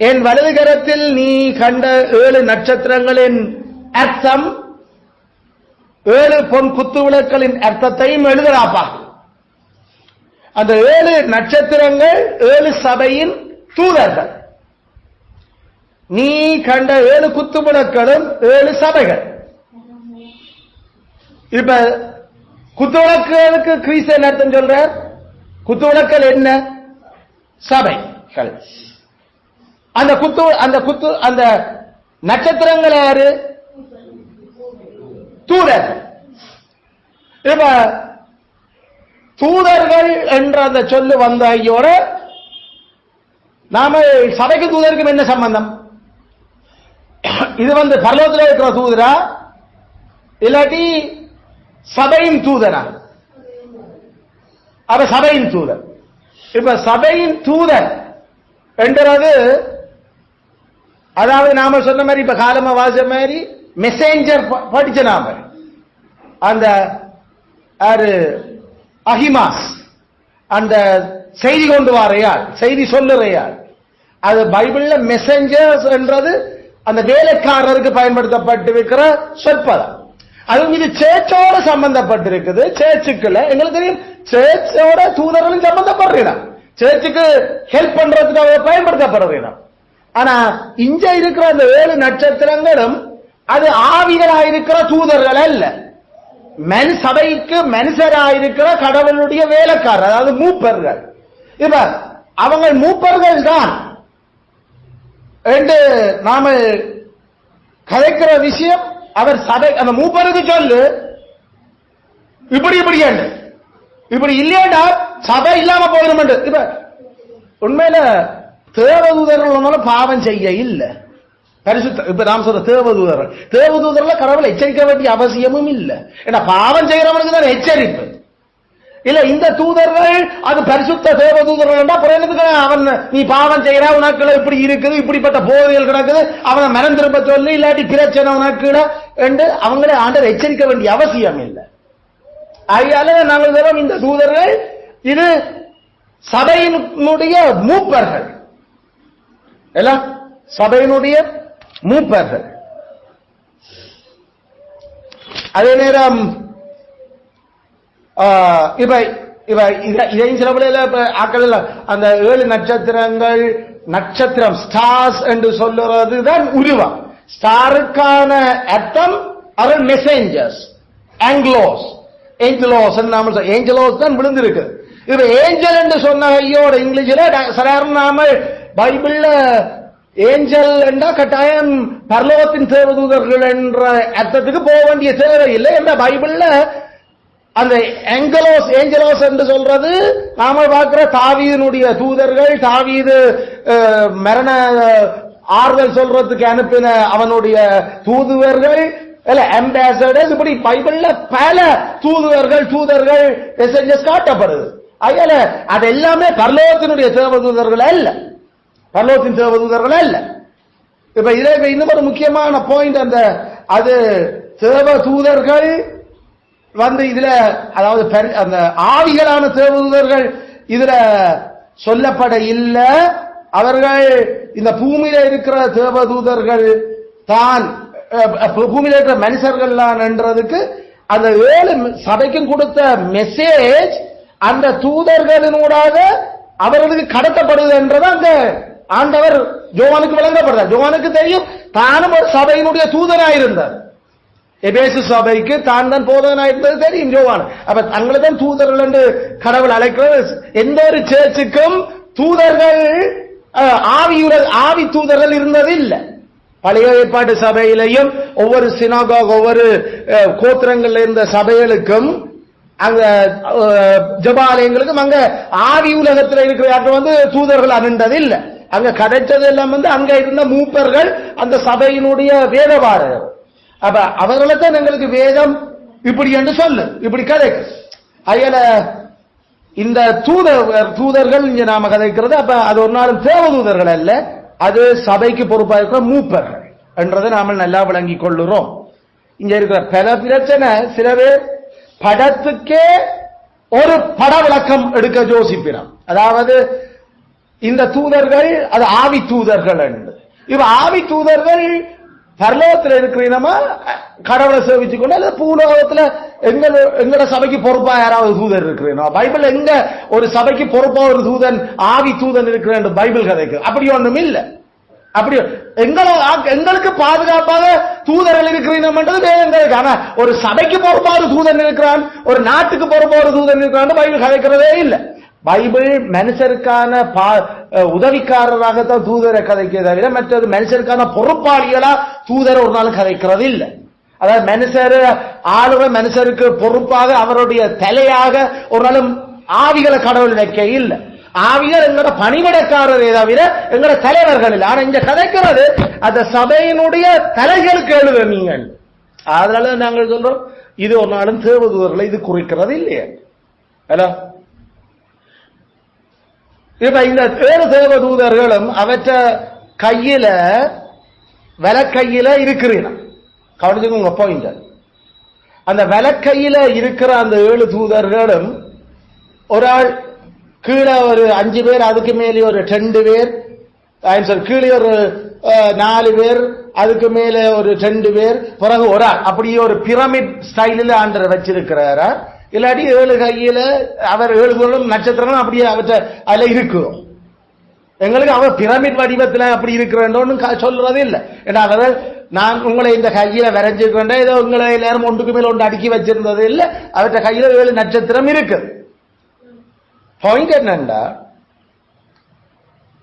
என் வலது கரத்தில் நீ கண்ட 7 நட்சத்திரங்களின் அர்த்தம் 7 பொன் குத்து விளக்குகளின் அர்த்தத்தையும் எழுதுறாப்பா. அந்த 7 நட்சத்திரங்கள் 7 சபையின் தூதர்கள். நீ கண்ட 7 குத்து விளக்குகளும் 7 சபைகள். இப்ப குத்து விளக்குகளுக்கு கிறிஸ்து அர்த்தம் சொல்றார். குத்து விளக்குகள் என்ன? சபைகள். அந்த நட்சத்திரங்கள் யாரு? தூதர்கள். இப்ப தூதர்கள் என்ற அந்த சொல்லு வந்த ஐயோட நாம சபைக்கு தூதருக்கும் என்ன சம்பந்தம்? இது பரலோகத்தில் இருக்கிற தூதரா இல்லாட்டி சபையின் தூதரா? அப்ப சபையின் தூதர். இப்ப சபையின் தூதர் என்றது அதாவது நாம சொன்ன மாதிரி இப்ப காலமா வாச மாதிரி மெசேஞ்சர் படிச்ச நாம அந்த அஹிமாஸ் அந்த செய்தி கொண்டு வரையாள், செய்தி சொல்லுறையாள். அது பைபிள்ல மெசேஞ்சர்ஸ் என்றது அந்த வேலைக்காரருக்கு பயன்படுத்தப்பட்டிருக்கிற சொற்பதம். அதுவும் இது சேர்ச்சோட சம்பந்தப்பட்டிருக்குது. சேர்ச்சுக்குள்ள எங்களுக்கு தெரியும் சேர்ச்சோட தூதர்களும் சம்பந்தப்படுறோம், சேர்ச்சுக்கு ஹெல்ப் பண்றதுக்கு அவங்க பயன்படுத்தப்படுறோம். ஆனா இங்க இருக்கிற அந்த 7 நட்சத்திரங்களும் அது ஆவிகளாயிருக்கிற தூதர்கள் அல்ல, சபைக்கு மனுஷராயிருக்கிற கடவுளுடைய வேலைக்காரர், அதாவது மூப்பர்கள். இப்ப அவங்க மூப்பர்கள் தான் என்று நாம கதைக்கிற விஷயம். அவர் சபை அந்த மூப்பருக்கு சொல்லு இப்படி இப்படி இப்படி இல்லையா சபை இல்லாம போயிடும். இப்ப உண்மையில தேவதூதர்கள் பாவம் செய்ய இல்ல பரிசுத்த. இப்ப நாம் சொல்ற தேவதூதர்ல கடவுளை எச்சரிக்க வேண்டிய அவசியமும் இல்ல. ஏன்னா பாவம் செய்யறவனுக்கு தான் எச்சரிப்பு இல்ல. இந்த தூதர்கள் அது பரிசுத்த தேவதூதர்கள் அவன் நீ பாவம் செய்யற உனக்குள்ள இப்படி இருக்குது, இப்படிப்பட்ட போதைகள் கிடக்குது, அவனை மனம் திரும்ப சொல்லி இல்லாட்டி பிரச்சனை உனக்குள்ள என்று அவங்களே ஆண்டவர் எச்சரிக்க வேண்டிய அவசியம் இல்லை. அதனால நாங்கள் சொல்றோம் இந்த தூதர்கள் இது சபையினுடைய மூப்பர்கள், எல்லாம் சபையினுடைய மூப்பர்கள். அதே நேரம் இதையும் சில ஆக்கள் அந்த 7 நட்சத்திரங்கள் நட்சத்திரம் ஸ்டார்ஸ் என்று சொல்லுறது தான் உருவம். ஸ்டாருக்கான அர்த்தம் அவர் மெசேஞ்சர்ஸ், ஆங்கிலோஸ், ஏஞ்சலோஸ். ஏஞ்சலோஸ் தான் விழுந்திருக்கு. இது ஏஞ்சல் என்று சொன்ன ஐயோட இங்கிலீஷ்ல சாதாரண நாம பைபிள்ல ஏஞ்சல் என்றா கட்டாயம் பரலோகத்தின் தேவதூதர்கள் என்ற அர்த்தத்துக்கு போக வேண்டிய தேவை இல்லை. என்ற பைபிள்ல அந்த ஏஞ்சலோஸ் என்று சொல்றது நாம பார்க்கிற தாவீதினுடைய தூதர்கள், தாவீது மரண ஆறுதல் சொல்றதுக்கு அனுப்பின அவனுடைய தூதுவர்கள், அம்பாசடர்ஸ், இப்படி பைபிள்ல பல தூதர்கள் மெசேஜஸ் காட்டப்படுது. அதனால அது எல்லாமே பரலோகத்தினுடைய தேவதூதர்கள் அல்ல, பரலோகத்தின் தேவதூதர்கள் அல்ல. இப்ப இதே இன்னும் ஒரு முக்கியமான பாயிண்ட், அந்த அது தேவதூதர்கள் இதுல அதாவது அந்த ஆவிகளான தேவதூதர்கள் இதுல சொல்லப்பட இல்ல. அவர்கள் இந்த பூமியில இருக்கிற தேவதூதர்கள் தான், பூமியில இருக்கிற மனுஷர்கள் தான் என்றதுக்கு அந்த 7 சபைக்கும் கொடுத்த மெசேஜ் அந்த தூதர்களினூடாக அவர்களுக்கு கடத்தப்படுது என்றது அந்த ஆண்டவர் ஜோவானுக்கு விளங்கப்படுறார். ஜோவானுக்கு தெரியும் தானும் ஒரு சபையினுடைய தூதனாயிருந்தார். எபேசு சபைக்கு தான் போதனாயிருந்தது தெரியும் ஜோவான். அப்ப தங்களை தான் தூதர்கள் என்று கடவுள் அழைக்கிறது. எந்த ஒரு சேர்ச்சுக்கும் தூதர்கள் ஆவி தூதர்கள் இருந்தது இல்லை. பழைய ஏற்பாட்டு சபையிலையும் ஒவ்வொரு சினாகோக் ஒவ்வொரு கோத்திரங்கள்ல இருந்த சபைகளுக்கும் அங்க ஜபாலயங்களுக்கும் அங்க ஆவி உலகத்தில் இருக்கிற தூதர்கள் அணிந்தது இல்லை. அங்க கிடைச்சது எல்லாம் அங்க இருந்த மூப்பர்கள், அந்த சபையினுடைய வேதபாரகர். அப்ப அவர்களை தான் எங்களுக்கு வேதம் இப்படி என்று சொல்லு, இப்படி கதைக்கு. அதனால இந்த தூதர்கள் இங்க நாம கதைக்கிறது. அப்ப அது ஒரு நாளும் தேவதூதர்கள் அல்ல, அது சபைக்கு பொறுப்பாக இருக்கிற மூப்பர்கள் என்றதை நாம நல்லா விளங்கி கொள்ளுறோம். இங்க இருக்கிற பல பிரச்சனை, சில பேர் படத்துக்கே ஒரு பட விளக்கம் எடுக்க யோசிப்பினோம். அதாவது இந்த தூதர்கள் அது ஆவி தூதர்கள் என்று. இப்ப ஆவி தூதர்கள் பரலோகத்தில் இருக்கிறீனமா கடவுளை சேவிச்சு கொண்டு, அல்லது பூலோகத்துல எங்கட சபைக்கு பொறுப்பா யாராவது தூதர் இருக்கிறேன். பைபிள் எங்க ஒரு சபைக்கு பொறுப்பா ஒரு தூதன் ஆவி தூதன் இருக்கிறேன் பைபிள் கதைக்கு அப்படி ஒண்ணும் இல்ல. அப்படி எங்களுக்கு பாதுகாப்பாக தூதர்கள் இருக்கிறீங்கன்றது எங்களுக்கு. ஆனா ஒரு சபைக்கு பொறுப்பா ஒரு தூதன் இருக்கிறான், ஒரு நாட்டுக்கு பொறுப்பா ஒரு தூதன் இருக்கிறான் பைபிள் கதைக்கிறதே இல்லை. பைபிள் மனுஷருக்கான உதவிக்காரராகத்தான் தூதரை கதைக்கிறத தவிர மற்றது மனுஷருக்கான பொறுப்பாளிகளா தூதரை ஒரு நாள் கதைக்கிறது இல்லை. அதாவது மனுஷர் ஆளுக மனுஷருக்கு பொறுப்பாக அவருடைய தலையாக ஒரு நாளும் ஆவிகளை கடவுள் வைக்க இல்லை. ஆவிகள் எங்களோட பணிவிடக்காரரே தவிர எங்களோட தலைவர்கள் இல்லை. ஆனா இங்க கதைக்கிறது அந்த சபையினுடைய தலைகளுக்கு எழுத நீங்கள். அதனால நாங்கள் சொல்றோம் இது ஒரு நாளும் தேவதூதர்களை இது குறிக்கிறது இல்லையா. இப்ப இந்த 7 தேவதூதர்களும் அவற்ற கையில வலக்கையில இருக்கிறீங்க. கவனிச்சுங்க பாயிண்ட். அந்த வலக்கையில இருக்கிற அந்த 7 தூதர்களும் ஒரு ஆள் கீழே ஒரு 5 பேர், அதுக்கு மேலே ஒரு 2 பேர், கீழே ஒரு 4 பேர், அதுக்கு மேலே ஒரு 2 பேர், பிறகு ஒரு ஆள், அப்படியே ஒரு பிரமிட் ஸ்டைலில் ஆண்டர் வச்சிருக்கிறாரா? இல்லாட்டி 7 கையில அவர் 7 தூதர்களும் நட்சத்திரங்களும் அப்படியே அவற்றை அதுல இருக்கும். எங்களுக்கு அவர் பிரமிட் வடிவத்தில் அப்படி இருக்கிறோன்னு சொல்றது இல்லை. ஏன்னா அவர் நான் உங்களை இந்த கையில வரைஞ்சிருக்கேன், ஏதோ உங்களை எல்லாரும் ஒன்றுக்கு மேல ஒன்று அடுக்கி வச்சிருந்தது இல்லை. அவற்றை கையில 7 நட்சத்திரம் இருக்கு. பாயிண்ட் என்னண்டா,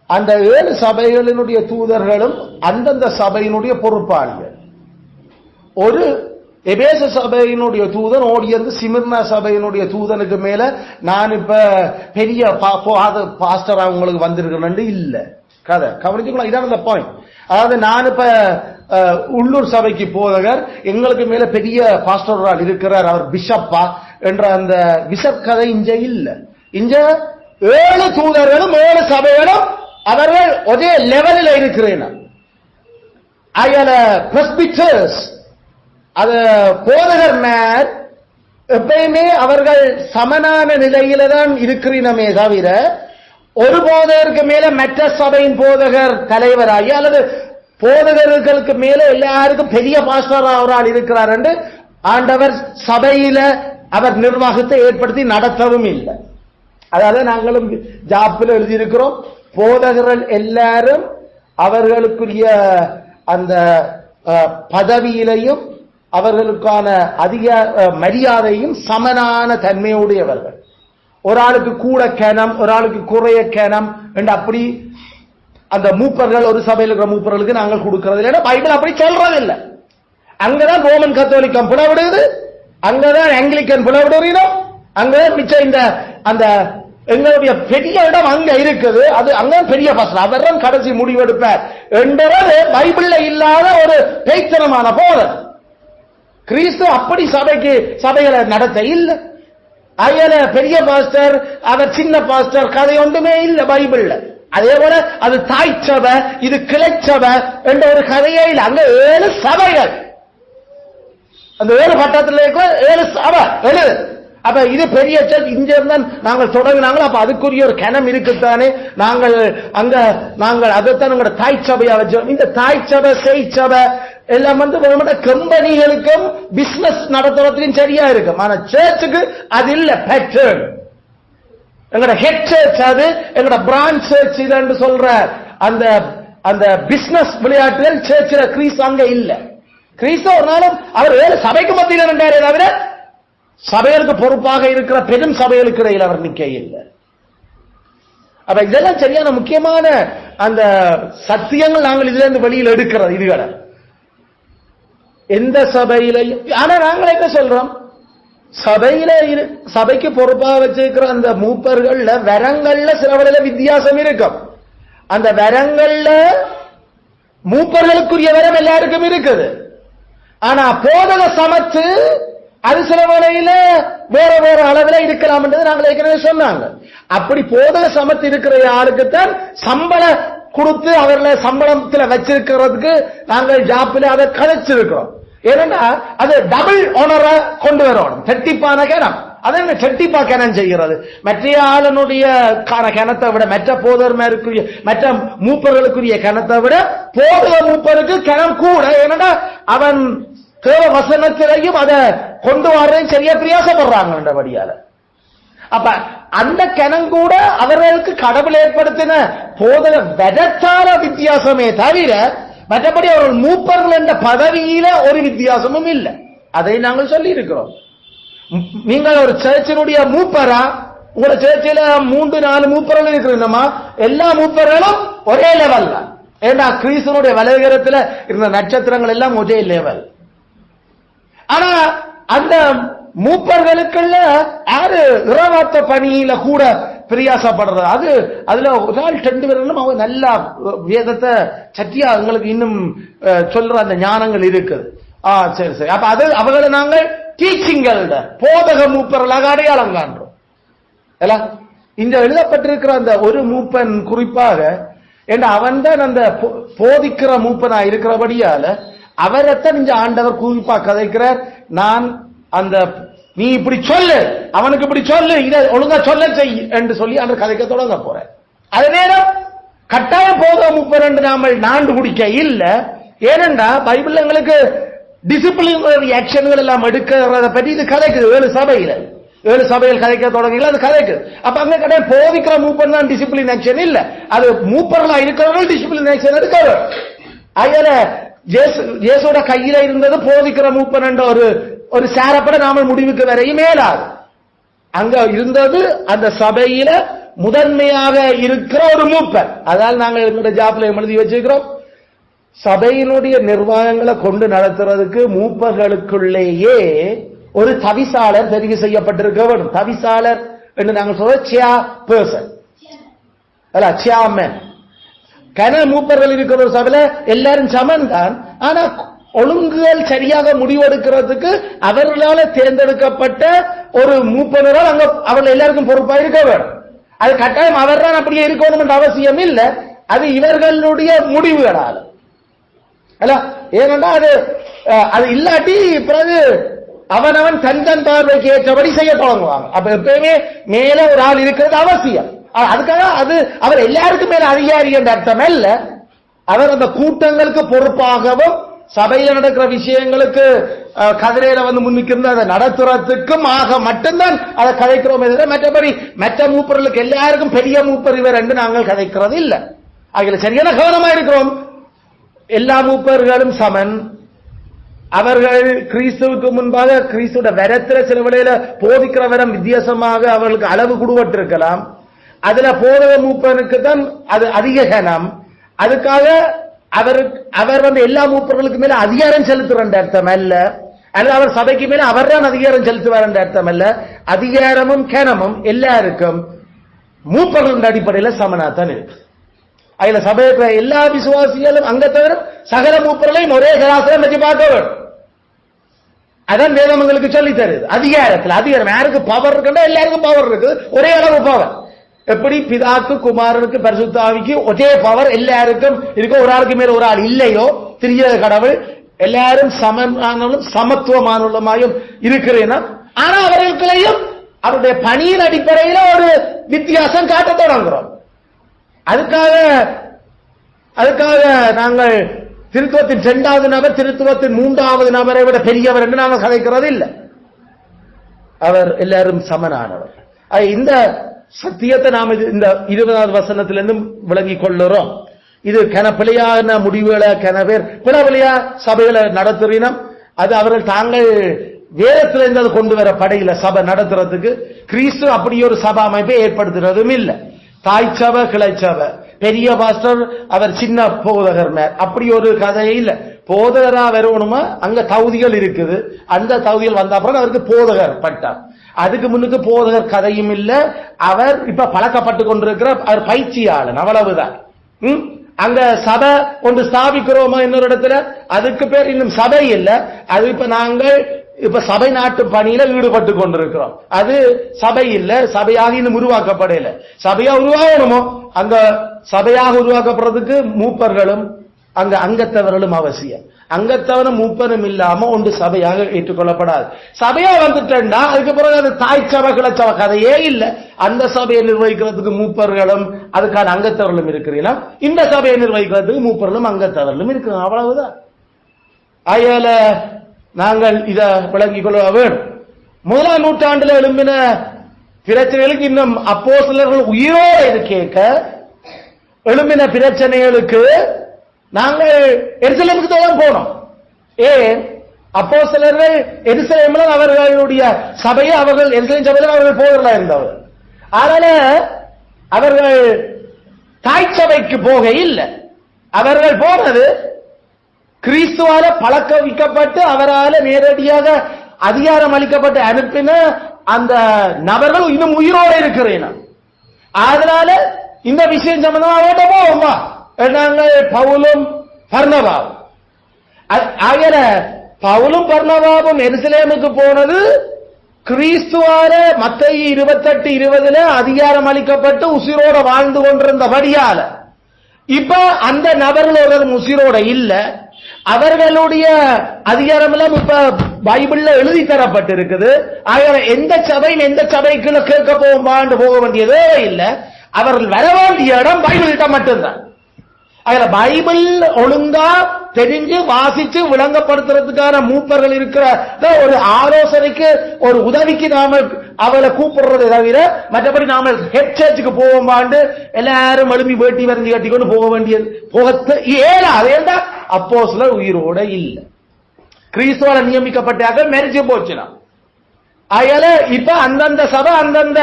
அந்த 7 சபைகளினுடைய தூதர்களும் அந்தந்த சபையினுடைய பொறுப்பாளிகள். ஒரு எபேச சபையினுடைய தூதன் ஓடி வந்து சிமிர்னா சபையினுடைய தூதனுக்கு மேல நான் இப்ப பெரிய பாஸ்டரா உங்களுக்கு வந்திருக்கிறேன் இல்ல கதை. கவனிச்சுக்கலாம், இதான் அந்த பாயிண்ட். அதாவது நான் இப்ப உள்ளூர் சபைக்கு போதகர், எங்களுக்கு மேல பெரிய பாஸ்டரால் இருக்கிறார், அவர் பிஷப்பா என்ற அந்த பிஷப் கதை இங்க இல்ல. இங்க 7 தூதர்களும் 7 சபைகளும் அவர்கள் ஒரே லெவலில் இருக்கிறேன். அயல பிரஸ்பிட்டர்ஸ், அது போதகர் மேல் எப்பயுமே அவர்கள் சமனான நிலையில தான் இருக்கிறீனமே தவிர ஒரு போதகருக்கு மேல மற்ற சபையின் போதகர் தலைவராகி அல்லது போதகர்களுக்கு மேல எல்லாருக்கும் பெரிய பாஸ்டர் அவரால் இருக்கிறார் என்று ஆண்டவர் சபையில அவர் நிர்வாகத்தை ஏற்படுத்தி நடத்தவும் இல்லை. அதாவது நாங்களும் ஜாப்பில் எழுதியிருக்கிறோம், போதகர்கள் எல்லாரும் அவர்களுக்குரிய அந்த பதவியிலையும் அவர்களுக்கான அதிக மரியாதையும் சமனான தன்மையுடையவர்கள். ஒரு ஆளுக்கு கூட கனம், ஒரு ஆளுக்கு குறைய கனம் என்று அப்படி அந்த மூப்பர்கள், ஒரு சபையில் இருக்கிற மூப்பர்களுக்கு நாங்கள் கொடுக்கிறது இல்லை. பைபிள் அப்படி சொல்றது இல்லை. அங்கதான் ரோமன் கத்தோலிக்கம் பிளவிடுது, அங்கதான் ஆங்கிலிக்கன் பிளவிடுறோம், அங்கதான் மிச்சம் இந்த அந்த எங்களுடைய பெரிய இடம் அங்க இருக்குது. அது அங்க பெரிய பாஸ்டர், அவர் கடைசி முடிவெடுப்பார் என்றது பைபிள்ல இல்லாத ஒரு பேய்த்தனமான போதல். கிறிஸ்து அப்படி சபைகளை நடத்த இல்லை. அயல பெரிய பாஸ்டர், அவர் சின்ன பாஸ்டர் கதை ஒன்றுமே இல்லை பைபிள்ல. அதே போல அது தாய் சபை, இது கிளைச்சபை என்ற ஒரு கதையே இல்லை. அங்க 7 சபைகள், அந்த 7 பட்டத்தில் இருக்கிற 7 சபை எழுது. அப்ப இது பெரிய சர்ச், இங்க இருந்தா நாங்கள் தொடங்கினாங்களோ அப்ப அதுக்குரிய ஒரு கணம் இருக்குத்தானே. நாங்கள் அதைத்தான் உங்களோட தாய் சபையா வச்சோம். இந்த தாய் சபை செய் சபை எல்லாம் கம்பெனிகளுக்கும் பிசினஸ் நடத்துறதுக்கும் சரியா இருக்கும். ஆனா சர்ச்சுக்கு அது இல்ல பேட்டர்ன். எங்களோட ஹெட் சர்ச் அது, எங்களோட பிரான்ச் சர்ச் இது சொல்ற அந்த அந்த பிசினஸ் விளையாட்டுகள் சர்ச்சில் கிறிஸ்து அங்க இல்ல. கிறிஸ்து ஒரு நாளும் அவர் 7 சபைக்கு மத்தியில் நின்றாரே தவிர சபைகளுக்கு பொறுப்பாக இருக்கிற பெரும் சபைகளுக்கு இடையில் அவர் நிக்க இல்லை. அப்ப இதெல்லாம் சரியான முக்கியமான அந்த சத்தியங்கள் நாங்கள் இதுல இருந்து வெளியில் எடுக்கிறது. இதுகளை எந்த சபையிலையும், ஆனா நாங்கள் என்ன சொல்றோம், சபைக்கு பொறுப்பாக வச்சிருக்கிற அந்த மூப்பர்கள்ல வரங்கள்ல சிலவழில வித்தியாசம் இருக்கும். அந்த வரங்கள்ல மூப்பர்களுக்குரிய வரம் எல்லாருக்கும் இருக்குது. ஆனா போதக சமத்து அது சில வேளையில வேற வேற அளவில் இருக்கலாம் என்றது நாங்கள் ஏற்கனவே சொன்னாங்க. அப்படி போதக சமத்து இருக்கிற யாருக்குத்தான் சம்பளம் கொடுத்து அவர்களை சம்பளத்தில் வச்சிருக்கிறதுக்கு நாங்கள் ஜாப்பில் அதை கதைச்சிருக்கிறோம். ஏன்னா அது டபுள் ஓனரை கொண்டு வரணும், செட்டிப்பான கிணம். அதை செட்டிப்பா கிணம் செய்கிறது. மற்ற ஆளனுடைய கிணத்தை விட, மற்ற போதர்மாருக்குரிய மற்ற மூப்பர்களுக்குரிய கிணத்தை விட போதக மூப்பருக்கு கிணம் கூட. ஏன்னா அவன் தேவ வசனத்திலையும் அதை கொண்டு வர்றேன் சரியா பிரியாசப்படுறாங்கன்றபடியால. அப்ப அந்த கிணம் கூட அவர்களுக்கு கடவுள் ஏற்படுத்தின போதக வெதத்தார வித்தியாசமே தவிர மற்றபடி அவர்கள் மூப்பர்கள் என்ற பதவியில ஒரு வித்தியாசமும் இல்லை. அதை நாங்கள் சொல்லி இருக்கிறோம். நீங்கள் ஒரு சர்ச்சினுடைய மூப்பரா, உங்களோட சர்ச்சில 3-4 மூப்பர்கள் இருக்கிறீங்கம்மா, எல்லா மூப்பர்களும் ஒரே லெவல் தான். ஏன்னா கிறிஸ்துவனுடைய வலைகரத்தில் இருந்த நட்சத்திரங்கள் எல்லாம் ஒரே லெவல். ஆனா அந்த மூப்பர்களுக்குள்ள யாரு இறவாத்த பணியில கூட பிரியாசப்படுறது, அது அதுல ஒரு நாள் 2 பேரும் அவங்க நல்லா வேதத்தை சத்தியா எங்களுக்கு இன்னும் சொல்ற அந்த ஞானங்கள் இருக்குது. சரி சரி. அப்ப அது அவர்களை நாங்கள் டீச்சிங்கள் போதக மூப்பர்களாக அடையாளம் காண்றோம். இந்த எழுதப்பட்டிருக்கிற அந்த ஒரு மூப்பன் குறிப்பாக அவன் தான் அந்த போதிக்கிற மூப்பனா இருக்கிறபடியால அவரைத்தான் இந்த ஆண்டவர் குறிப்பா கதைக்கிறார். நான் அந்த நீ இப்படி சொல்லு, அவனுக்கு இப்படி சொல்லு, இதை ஒழுங்கா சொல்ல செய் என்று சொல்லி அந்த கதைக்க தொடங்க போறேன். அதே நேரம் கட்டாயம் போக 32 நாமல் நாண்டு குடிக்க இல்ல. ஏனென்றா பைபிள் எங்களுக்கு டிசிப்ளினரி ஆக்ஷன்கள் எல்லாம் எடுக்கிறத பற்றி இது கதைக்குது. 7 சபையில் கதைக்க தொடங்கல, அது கதைக்குது. அப்ப அங்க கட்டாயம் போதிக்கிற மூப்பன் தான் டிசிப்ளின் ஆக்ஷன் இல்ல, அது மூப்பர்களா இருக்கிறவர்கள் டிசிப்ளின் ஆக்ஷன் எடுக்கிறார். அதுல இயேசுவோட கையில இருந்தது போதிக்கிற மூப்பன் என்ற ஒரு சாரப்பட நாமல் முடிவுக்கு வரையும் மேலாது. அங்க இருந்தது அந்த சபையில முதன்மையாக இருக்கிற ஒரு மூப்பர். அதால் நாங்கள் எங்களுடைய ஜாப்ல எழுதி வச்சிருக்கிறோம், சபையினுடைய நிர்வாகங்களை கொண்டு நடத்துறதுக்கு மூப்பர்களுக்குள்ளேயே ஒரு தவிசாளர் தெரிவு செய்யப்பட்டிருக்க வேண்டும். தவிசாளர் என்று நாங்கள் சொல்ற சேர்பர்சன் அல்ல, சேர்மன். கன மூப்பர்கள் இருக்கிற ஒரு சபையில எல்லாரும் சமன் தான். ஆனா ஒழுங்குகள் சரியாக முடிவெடுக்கிறதுக்கு அவர்களால தேர்ந்தெடுக்கப்பட்ட ஒரு மூப்பனரால் அங்க அவர்கள் எல்லாருக்கும் பொறுப்பா இருக்க வேண்டும். அது கட்டாயம் அவர் தான் அப்படியே இருக்கணும் என்ற அவசியம் இல்லை, அது இவர்களுடைய முடிவுகளால் அல்ல. ஏனென்றா அது இல்லாட்டி பிறகு அவனவன் தன் பார்வைக்கு ஏற்றபடி செய்ய தொடங்குவாங்க. அப்ப எப்பயுமே மேல ஒரு ஆள் இருக்கிறது அவசியம். அதுக்காக அது அவர் எல்லாருக்கும் மேல அதிகாரி என்ற அர்த்தம் அல்ல. அவர் அந்த கூட்டங்களுக்கு பொறுப்பாகவும் சபையில் நடக்கிற விஷயங்களுக்கு கதிரையில முன்னிக்கிறது அதை நடத்துறதுக்கும் ஆக மட்டும்தான் அதை கதைக்கிறோம். மற்றபடி மற்ற மூப்பர்களுக்கு எல்லாருக்கும் பெரிய மூப்பர் இவர் என்று நாங்கள் கதைக்கிறது இல்லை. அதுல சரியான கவனமா இருக்கிறோம். எல்லா மூப்பர்களும் சமன். அவர்கள் கிறிஸ்துவுக்கு முன்பாக கிறிஸ்துவோட வரத்தில சில வேளையில போதிக்கிற வரம் வித்தியாசமாக அவர்களுக்கு அளவு கொடுபட்டிருக்கலாம். அதுல போதக மூப்பனுக்கு தான் அது அதிக கனம். அதுக்காக அவர் எல்லா மூப்பர்களுக்கு மேல அதிகாரம் செலுத்துற அர்த்தம் அல்ல, அல்ல அவர் சபைக்கு மேல அவர் தான் அதிகாரம் செலுத்துவார் என்ற அர்த்தம் அல்ல. அதிகாரமும் கனமும் எல்லாருக்கும் மூப்பர்கள் அடிப்படையில் சமனாத்தான் இருக்கு. அதுல சபையை எல்லா விசுவாசிகளும் அங்க தவிர சகல மூப்பர்களையும் ஒரே சராசரம் வச்சு பார்க்க வேண்டும். அதான் வேதம் உங்களுக்கு சொல்லி தருது. அதிகாரத்தில் அதிகாரம் யாருக்கு பவர் இருக்குன்னா எல்லாருக்கும் பவர் இருக்கு, ஒரே அளவு பவர். எப்படி பிதாக்கு குமாரனுக்கு பரிசுத்த ஆவிக்கு ஒரே பவர் எல்லாருக்கும் இருக்க, ஒரு ஆளுக்கு மேல ஒரு ஆள் இல்லையோ திரிய கடவுள் எல்லாரும் சமமானவளும் சமத்துவமானவளுமாயும் இருக்கிறேன்னா, ஆனா அவர்களுக்குள்ளேயும் அவருடைய பணியின் அடிப்படையில் ஒரு வித்தியாசம் காட்ட தொடங்குறோம். அதுக்காக நாங்கள் திருத்துவத்தின் 2வது நபர் திருத்துவத்தின் 3வது நபரை விட பெரியவர் என்று நாங்கள் கதைக்கிறது இல்லை. அவர் எல்லாரும் சமனானவர். இந்த சத்தியத்தை நாம் இந்த 20வது வசனத்திலிருந்து விளங்கி கொள்ளுறோம். இது பிழையான முடிவுகளை பேர் பிழையா சபைகளை நடத்துறினோம். அது அவர்கள் தாங்கள் வேதத்திலிருந்து அது கொண்டு வர படையில சபை நடத்துறதுக்கு கிறிஸ்து அப்படி ஒரு சபை அமைப்பை ஏற்படுத்துறதும் இல்லை. தாய் சபை கிளை சபை, பெரிய பாஸ்டர் அவர் சின்ன போதகர் அப்படி ஒரு கதையே இல்லை. போதகரா வரணுமா அங்க தகுதிகள் இருக்குது, அந்த தகுதிகள் வந்த அப்புறம் அவருக்கு போதகர் பட்டார். அதுக்கு முன்னுக்கு போதகர் கதையும் இல்ல. அவர் இப்ப பழக்கப்பட்டு கொண்டிருக்கிற அவர் பயிற்சியாளன், அவ்வளவுதான். அங்க சபை ஒன்று ஸ்தாபிக்கிறோமா இன்னொரு இடத்துல, அதுக்கு பேர் இன்னும் சபை இல்ல. அது இப்ப நாங்கள் இப்ப சபை நாட்டு பணியில ஈடுபட்டு கொண்டிருக்கிறோம். அது சபை இல்ல, சபையாக இன்னும் உருவாக்கப்படல. சபையா உருவாகணுமோ அந்த சபையாக உருவாக்கப்படுறதுக்கு மூப்பர்களும் அங்க அங்கத்தவர்களும் அவசியம். அங்கத்தவனும் மூப்பனும் இல்லாம ஒன்று சபையாக ஏற்றுக்கொள்ளப்படாது. சபையா வந்துட்டா அதுக்கு பிறகு அது தாய் சபை கிளச்சபை கதையே இல்லை. அந்த சபையை நிர்வகிக்கிறதுக்கு மூப்பர்களும் அதுக்கான அங்கத்தவர்களும் இருக்கிறீங்களா, இந்த சபையை நிர்வகிக்கிறதுக்கு மூப்பர்களும் அங்கத்தவர்களும் இருக்கிறோம், அவ்வளவுதான். ஆயால நாங்கள் இத விளங்கிக் கொள்ள வேண்டும். 1ஆம் நூற்றாண்டுல எழும்பின பிரச்சனைகளுக்கு இன்னும் அப்போஸ்தலர்கள் உயிரோடு கேட்க எழும்பின பிரச்சனைகளுக்கு நாங்கள் எருசலேமுக்கு தான் போனோம். ஏன் அப்போஸ்தலர்கள் எருசலேமில் அவர்களுடைய சபையை அவர்கள் எருசலேம் சபையில் அவர்கள் போகிறதா இருந்தவர். அதனால அவர்கள் தாய் சபைக்கு போக இல்லை. அவர்கள் போனது கிறிஸ்துவால பழக்க வைக்கப்பட்டு அவரால் நேரடியாக அதிகாரம் அளிக்கப்பட்டு அனுப்பின அந்த நபர்கள் இன்னும் உயிரோடு இருக்கிறேன். அதனால இந்த விஷயம் சம்பந்தமா அவர்கிட்ட போவோமா, நாங்கள் பவுலும் பர்னபாவும். ஆகிய பவுலும் பர்னபாவும் எருசலேமுக்கு போனது கிறிஸ்துவால மத்தேயு 28:20 அதிகாரம் அளிக்கப்பட்டு உசிரோட வாழ்ந்து கொண்டிருந்தபடியால இப்ப அந்த நபர்கள் ஒரு உசிரோட இல்ல. அவர்களுடைய அதிகாரமெல்லாம் இப்ப பைபிள்ல எழுதி தரப்பட்டிருக்குது. எந்த சபையும் எந்த சபைக்குள்ள கேட்க போக வேண்டியதே இல்லை. அவர்கள் வர வேண்டிய இடம் பைபிள்கிட்ட மட்டும்தான். அதுல பைபிள் ஒழுங்கா தெரிஞ்சு வாசிச்சு விளங்கப்படுத்துறதுக்கான மூப்பர்கள் இருக்கிற ஒரு ஆலோசனைக்கு ஒரு உதவிக்கு நாம அவளை கூப்பிடுறதை தவிர மற்றபடி நாம ஹெட் சர்ச்சுக்கு போவோமாண்டு எல்லாரும் எழுப்பி வேட்டி வரைஞ்சி கட்டிக்கொண்டு போக வேண்டியது போக ஏழாது. ஏண்டா அப்போஸ்தலர் உயிரோட இல்ல, கிறிஸ்துவால நியமிக்கப்பட்டாக மரிச்சு போச்சுனா. அதனால இப்ப அந்தந்த சபை அந்தந்த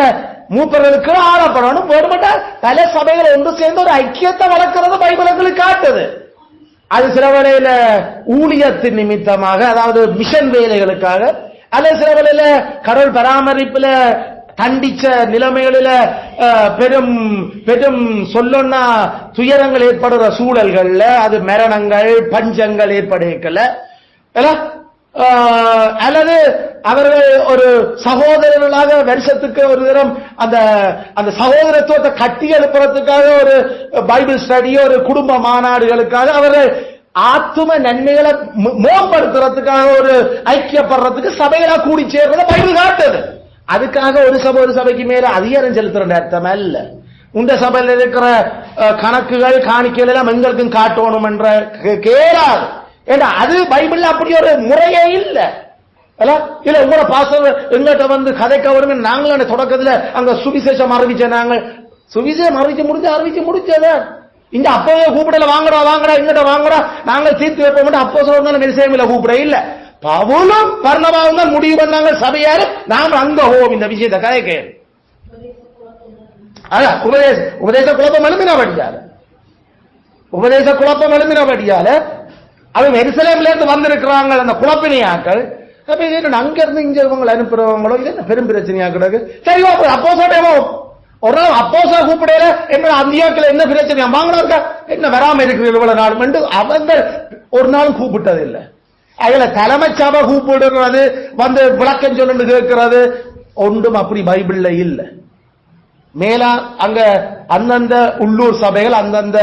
மூப்பர்களுக்கு ஆளப்படணும். வேறுபட்ட பல சபைகள் ஒன்று சேர்ந்து ஒரு ஐக்கியத்தை வளர்க்கிறது பைபிளுக்கு காட்டுது. அது சில வேளையில ஊழியத்தின் நிமித்தமாக, அதாவது மிஷன் வேலைகளுக்காக, அல்லது சில வேளையில கடவுள் பராமரிப்புல கண்டிச்ச நிலைமைகளில பெரும் பெரும் சொல்லொன்னா துயரங்கள் ஏற்படுற சூழல்கள்ல, அது மரணங்கள் பஞ்சங்கள் ஏற்படுக்கல, அல்லது அவர்கள் ஒரு சகோதரர்களாக வருஷத்துக்கு ஒரு தரம் அந்த அந்த சகோதரத்துவத்தை கட்டி எழுப்புறதுக்காக ஒரு பைபிள் ஸ்டடி, ஒரு குடும்ப மாநாடுகளுக்காக அவர்கள் ஆத்தும நன்மைகளை மேம்படுத்துறதுக்காக ஒரு ஐக்கியப்படுறதுக்கு சபைகளா கூடி சேர்றத பைபிள் காட்டுது. அதுக்காக ஒரு சபைக்கு மேல அதிகாரம் செலுத்துற அர்த்தம் அல்ல. உண்ட சபையில் இருக்கிற கணக்குகள் காணிக்கைகள் எல்லாம் எங்களுக்கும் காட்டணும் என்ற கேளாது. ஏன்னா அது பைபிள்ல அப்படி ஒரு முறையே இல்ல. இல்ல உங்களோட பாசம் எங்கிட்ட வந்து கதைக்க வரும். நாங்களும் தொடக்கத்துல அங்க சுவிசேஷம் அறிவிச்ச, நாங்கள் சுவிசேஷம் அறிவிச்சு முடிச்சத இங்க அப்பவே கூப்பிடல, வாங்கடா வாங்கடா இங்கிட்ட வாங்கடா நாங்கள் தீர்த்து வைப்போம். அப்போ சொல்ல மெரிசேமில கூப்பிட இல்ல, பவுலும் பர்னபாவும் தான் முடிவு பண்ணாங்க சபையாரு. நாம அங்க ஹோம் இந்த விஷயத்தை கதைக்க உபதேச குழப்பம் எழுப்பினபடியால அது எருசலேம்ல இருந்து வந்திருக்கிறாங்க அந்த குழப்பினையாக்கள். அங்க இருந்து இங்க இவங்களை அனுப்புறவங்களோ இது பெரும் பிரச்சனையா கிடக்கு. சரி அப்போசோ ஒரு நாள் அப்போசா கூப்பிடல என்ன அந்தியாக்கள் என்ன பிரச்சனையா வாங்கினா என்ன வராம இருக்கிற இவ்வளவு நாள் என்று அவங்க ஒரு நாளும் கூப்பிட்டது இல்லை. அதுல தலைமை சபை கூப்பிடுறது வந்து விளக்கம் சொல்லு கேட்கிறது ஒன்றும் அப்படி பைபிள்ல இல்லை. மேலா அங்க அந்தந்த உள்ளூர் சபைகள் அந்தந்த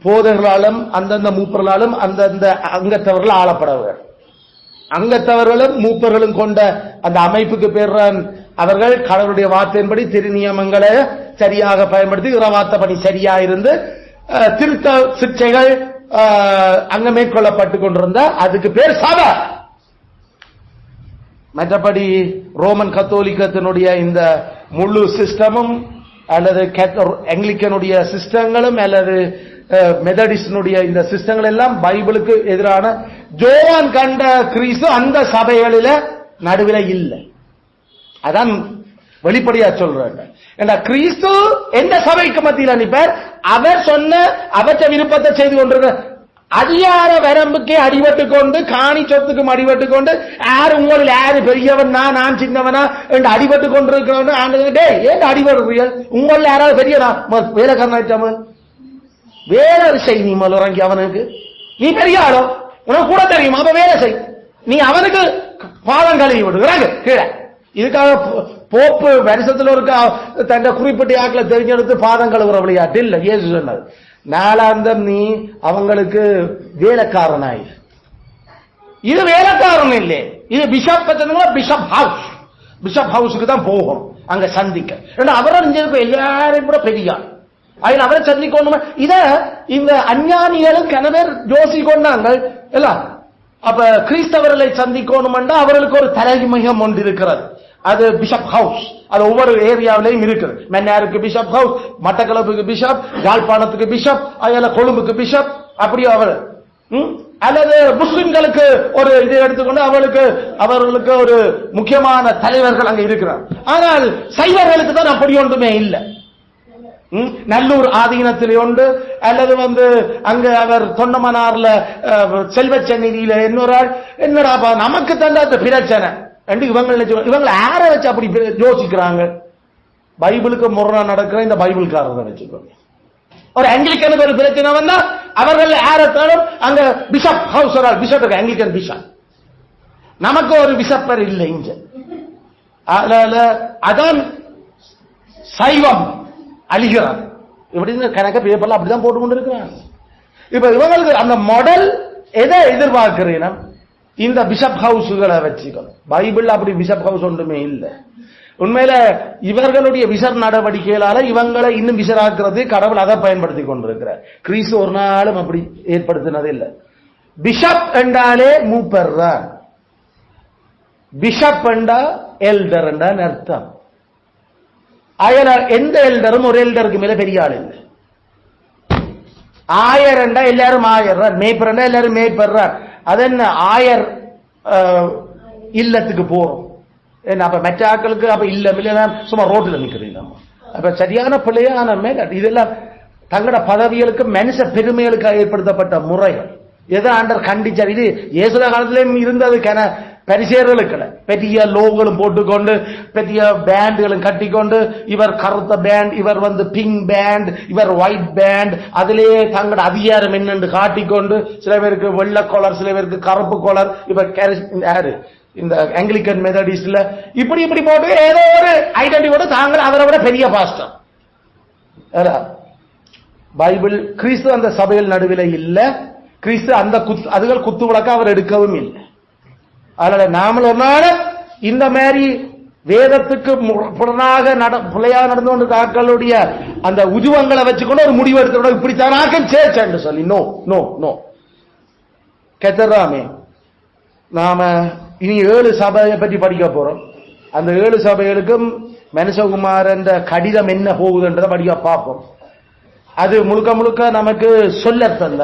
போதர்களாலும் அந்தந்த மூப்பர்களாலும் அந்தந்த அங்கத்தவர்கள் ஆளப்படுவார்கள். அங்கத்தவர்களும் மூப்பர்களும் கொண்ட அந்த அமைப்புக்கு பேர் அவர்கள் கடவுளுடைய வார்த்தையின்படி திருநியமங்களை சரியாக பயன்படுத்தி இறவாத்தபடி சரியா இருந்து திருத்த சிக்ஷைகள் அங்க மேற்கொள்ளப்பட்டு கொண்டிருந்த அதுக்கு பேர் சபை. மற்றபடி ரோமன் கத்தோலிக்கத்தினுடைய இந்த முழு சிஸ்டமும் அல்லது ஆங்கிலிக்கனுடைய சிஸ்டங்களும் அல்லது மெதடிஸ்டினுடைய இந்த சிஸ்டங்கள் எல்லாம் பைபிளுக்கு எதிரான. ஜோவான் கண்ட கிறிஸ்து அந்த சபைகளில நடுவில் இல்லை. அதான் வெளிப்படையா சொல்றாங்க. கிறிஸ்து எந்த சபைக்கு மத்தியில் அனுப்பார்? அவர் சொன்ன அவற்ற விருப்பத்தை செய்து கொண்டிருக்க அதிகார வரம்புக்கே அடிபட்டு கொண்டு காணி சொத்துக்கும் அடிபட்டு கொண்டு யாரு உங்களில் யாரு பெரியவன் நான் சின்னவனா என்று அடிபட்டு கொண்டிருக்கிறவன் ஆண்டு ஏன் அடிபடுறீர்கள்? உங்களில் யாராவது பெரியனா வேலைக்காரனாயிட்டாம வேலை செய். நீ முதல் இறங்கி அவனுக்கு நீ பெரிய ஆளோ உனக்கு கூட தெரியும், அப்ப வேலை செய். நீ அவனுக்கு பாதம் கழுவி விடுறாங்க கீழே. இதுக்காக போப்பு வருஷத்துல ஒரு தன் குறிப்பிட்ட ஆக்களை தெரிஞ்செடுத்து பாதம் கழுவுற விளையாட்டு இல்ல. இயேசு சொன்னது நாளாந்தம் நீ அவங்களுக்கு வேலைக்காரனாய். இது வேலைக்காரன் இல்லை, இது பிஷப் பிஷப் ஹவுஸ். பிஷப் ஹவுஸுக்கு தான் போகணும் அங்க சந்திக்க. அவரும் எல்லாரும் கூட பெரியார் அதில் அவரை சந்திக்கணும். இத இந்த அஞ்ஞானிகளும் கனவேர் யோசி கொண்டாங்க. அப்ப கிறிஸ்தவர்களை சந்திக்கணும் அவர்களுக்கு ஒரு தலைமையம் ஒன்று இருக்கிறது. அது பிஷப் ஹவுஸ். அது ஒவ்வொரு ஏரியாவிலையும் இருக்குது. மென்னாருக்கு பிஷப் ஹவுஸ், மட்டக்களப்புக்கு பிஷப், யாழ்ப்பாணத்துக்கு பிஷப், அதுல கொழும்புக்கு பிஷப், அப்படி அவர் அல்லது முஸ்லிம்களுக்கு ஒரு இதை எடுத்துக்கொண்டு அவர்களுக்கு ஒரு முக்கியமான தலைவர்கள் அங்க இருக்கிறார். ஆனால் சைவர்களுக்கு தான் அப்படி ஒன்றுமே இல்லை. நல்லூர் ஆதீனத்திலே உண்டு, அல்லது அங்க அவர் தொண்டமனார்ல செல்வச்சந்நிதியில இன்னொரு ஆள். என்னடா நமக்கு தந்த பிரச்சனை இவங்களை யார வச்சு அப்படி யோசிக்கிறாங்க? பைபிளுக்கு முரணா நடக்கிற இந்த பைபிள்காரரை வச்சுக்கோங்க. ஒரு ஆங்கிலிக்கனுக்கு ஒரு பிரச்சனை வந்தா அவர்கள் யாரும் அங்க பிஷப் ஹவுஸ் பிஷப் இருக்கு, ஆங்கிலிக்கன் பிஷப். நமக்கு ஒரு பிஷப்பர் இல்லை இங்க. அதான் சைவம் அழிகிறார். இப்படி கணக்க பேப்பர்ல அப்படிதான் போட்டு கொண்டு இருக்கிறாங்க. இப்ப இவங்களுக்கு அந்த மாடல் எதை எதிர்பார்க்கிறேன்? இந்த பிஷப் ஹவுஸ்களை வச்சுக்கணும். பைபிள் அப்படி பிஷப் ஹவுஸ் ஒன்றுமே இல்லை. உண்மையில இவர்களுடைய விசர் நடவடிக்கைகளால இவங்களை இன்னும் விசராக்குறது கடவுள் அதை பயன்படுத்தி கொண்டிருக்கிறார். கிறிஸ்து ஒரு நாளும் அப்படி ஏற்படுத்தினது இல்லை. பிஷப் என்றாலே மூப்பர் தான். பிஷப் என்றா எல்டர் என்றான் அர்த்தம். எந்த எல்டரும் ஒரு எல்டருக்கு மேல பெரிய ஆள் இல்லை. ஆயர் என்றா எல்லாரும் ஆயர், மேய்ப்பர் என்றா எல்லாரும் மேய்ப்பர். அது என்ன ஆயர் இல்லத்துக்கு போறோம். அப்ப மற்ற ஆக்களுக்கு அப்ப இல்ல சும்மா ரோட்ல நிக்கிறீங்க. அப்ப சரியான பிள்ளையான மேல இதெல்லாம் தங்களோட பதவிகளுக்கு மனுஷ பெருமைகளுக்கு ஏற்படுத்தப்பட்ட முறைகள். எதை ஆண்டர் கண்டிச்சார்? இது இயேசுல காலத்திலும் இருந்தது. பரிசேர்களுக்கு பெரிய லோகங்களும் போட்டுக்கொண்டு பெரிய பேண்டுகளும் கட்டிக்கொண்டு, இவர் கருத்த பேண்ட், இவர் பிங்க் பேண்ட், இவர் ஒயிட் பேண்ட், அதிலேயே தங்களோட அதிகாரம் என்னென்று காட்டிக்கொண்டு, சில பேருக்கு வெள்ளை கோலர், சில பேருக்கு கருப்பு கோலர், இவர் யாரு இந்த ஆங்கிலிக்கன் மெத்தடிஸ்ட்ல இப்படி போட்டு ஏதோ ஒரு ஐடென்டிட்டியோட தாங்கள் அவரை விட பெரிய பாஸ்டர். பைபிள் கிறிஸ்து அந்த சபையில் நடுவில் இல்ல. கிறிஸ்து அந்த அதுகள் குத்து விளக்க அவர் எடுக்கவும் இல்லை. அதனால நாமல் ஒரு நாள் இந்த மாதிரி வேதத்துக்கு புறனாக பிள்ளையாக நடந்து கொண்டு ஆக்களுடைய அந்த உஜுவங்களை வச்சுக்கொண்டு ஒரு முடிவு எடுத்து இப்படித்தான் ஆக்கம் சேர்ச்சேன்னு சொல்லி நோ நோ நோ கெத்தராமே. நாம இனி 7 சபையை பற்றி படிக்க போறோம். அந்த 7 சபைகளுக்கும் மனுஷகுமாரன் கடிதம் என்ன போகுதுன்றதை படிக்க பார்ப்போம். அது முழுக்க முழுக்க நமக்கு சொல்ல தந்த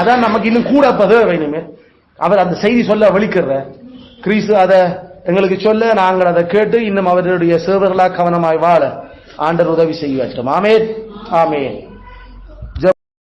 அதான் நமக்கு இன்னும் கூட வேணுமே. அவர் அந்த செய்தி சொல்ல வலிக்கிற கிறிஸ்து அதை எங்களுக்கு சொல்ல, நாங்கள் அதை கேட்டு இன்னும் அவருடைய சேவர்களாக கவனமாய் வாழ ஆண்டவர் உதவி செய்ய வேண்டும். ஆமென், ஆமென்.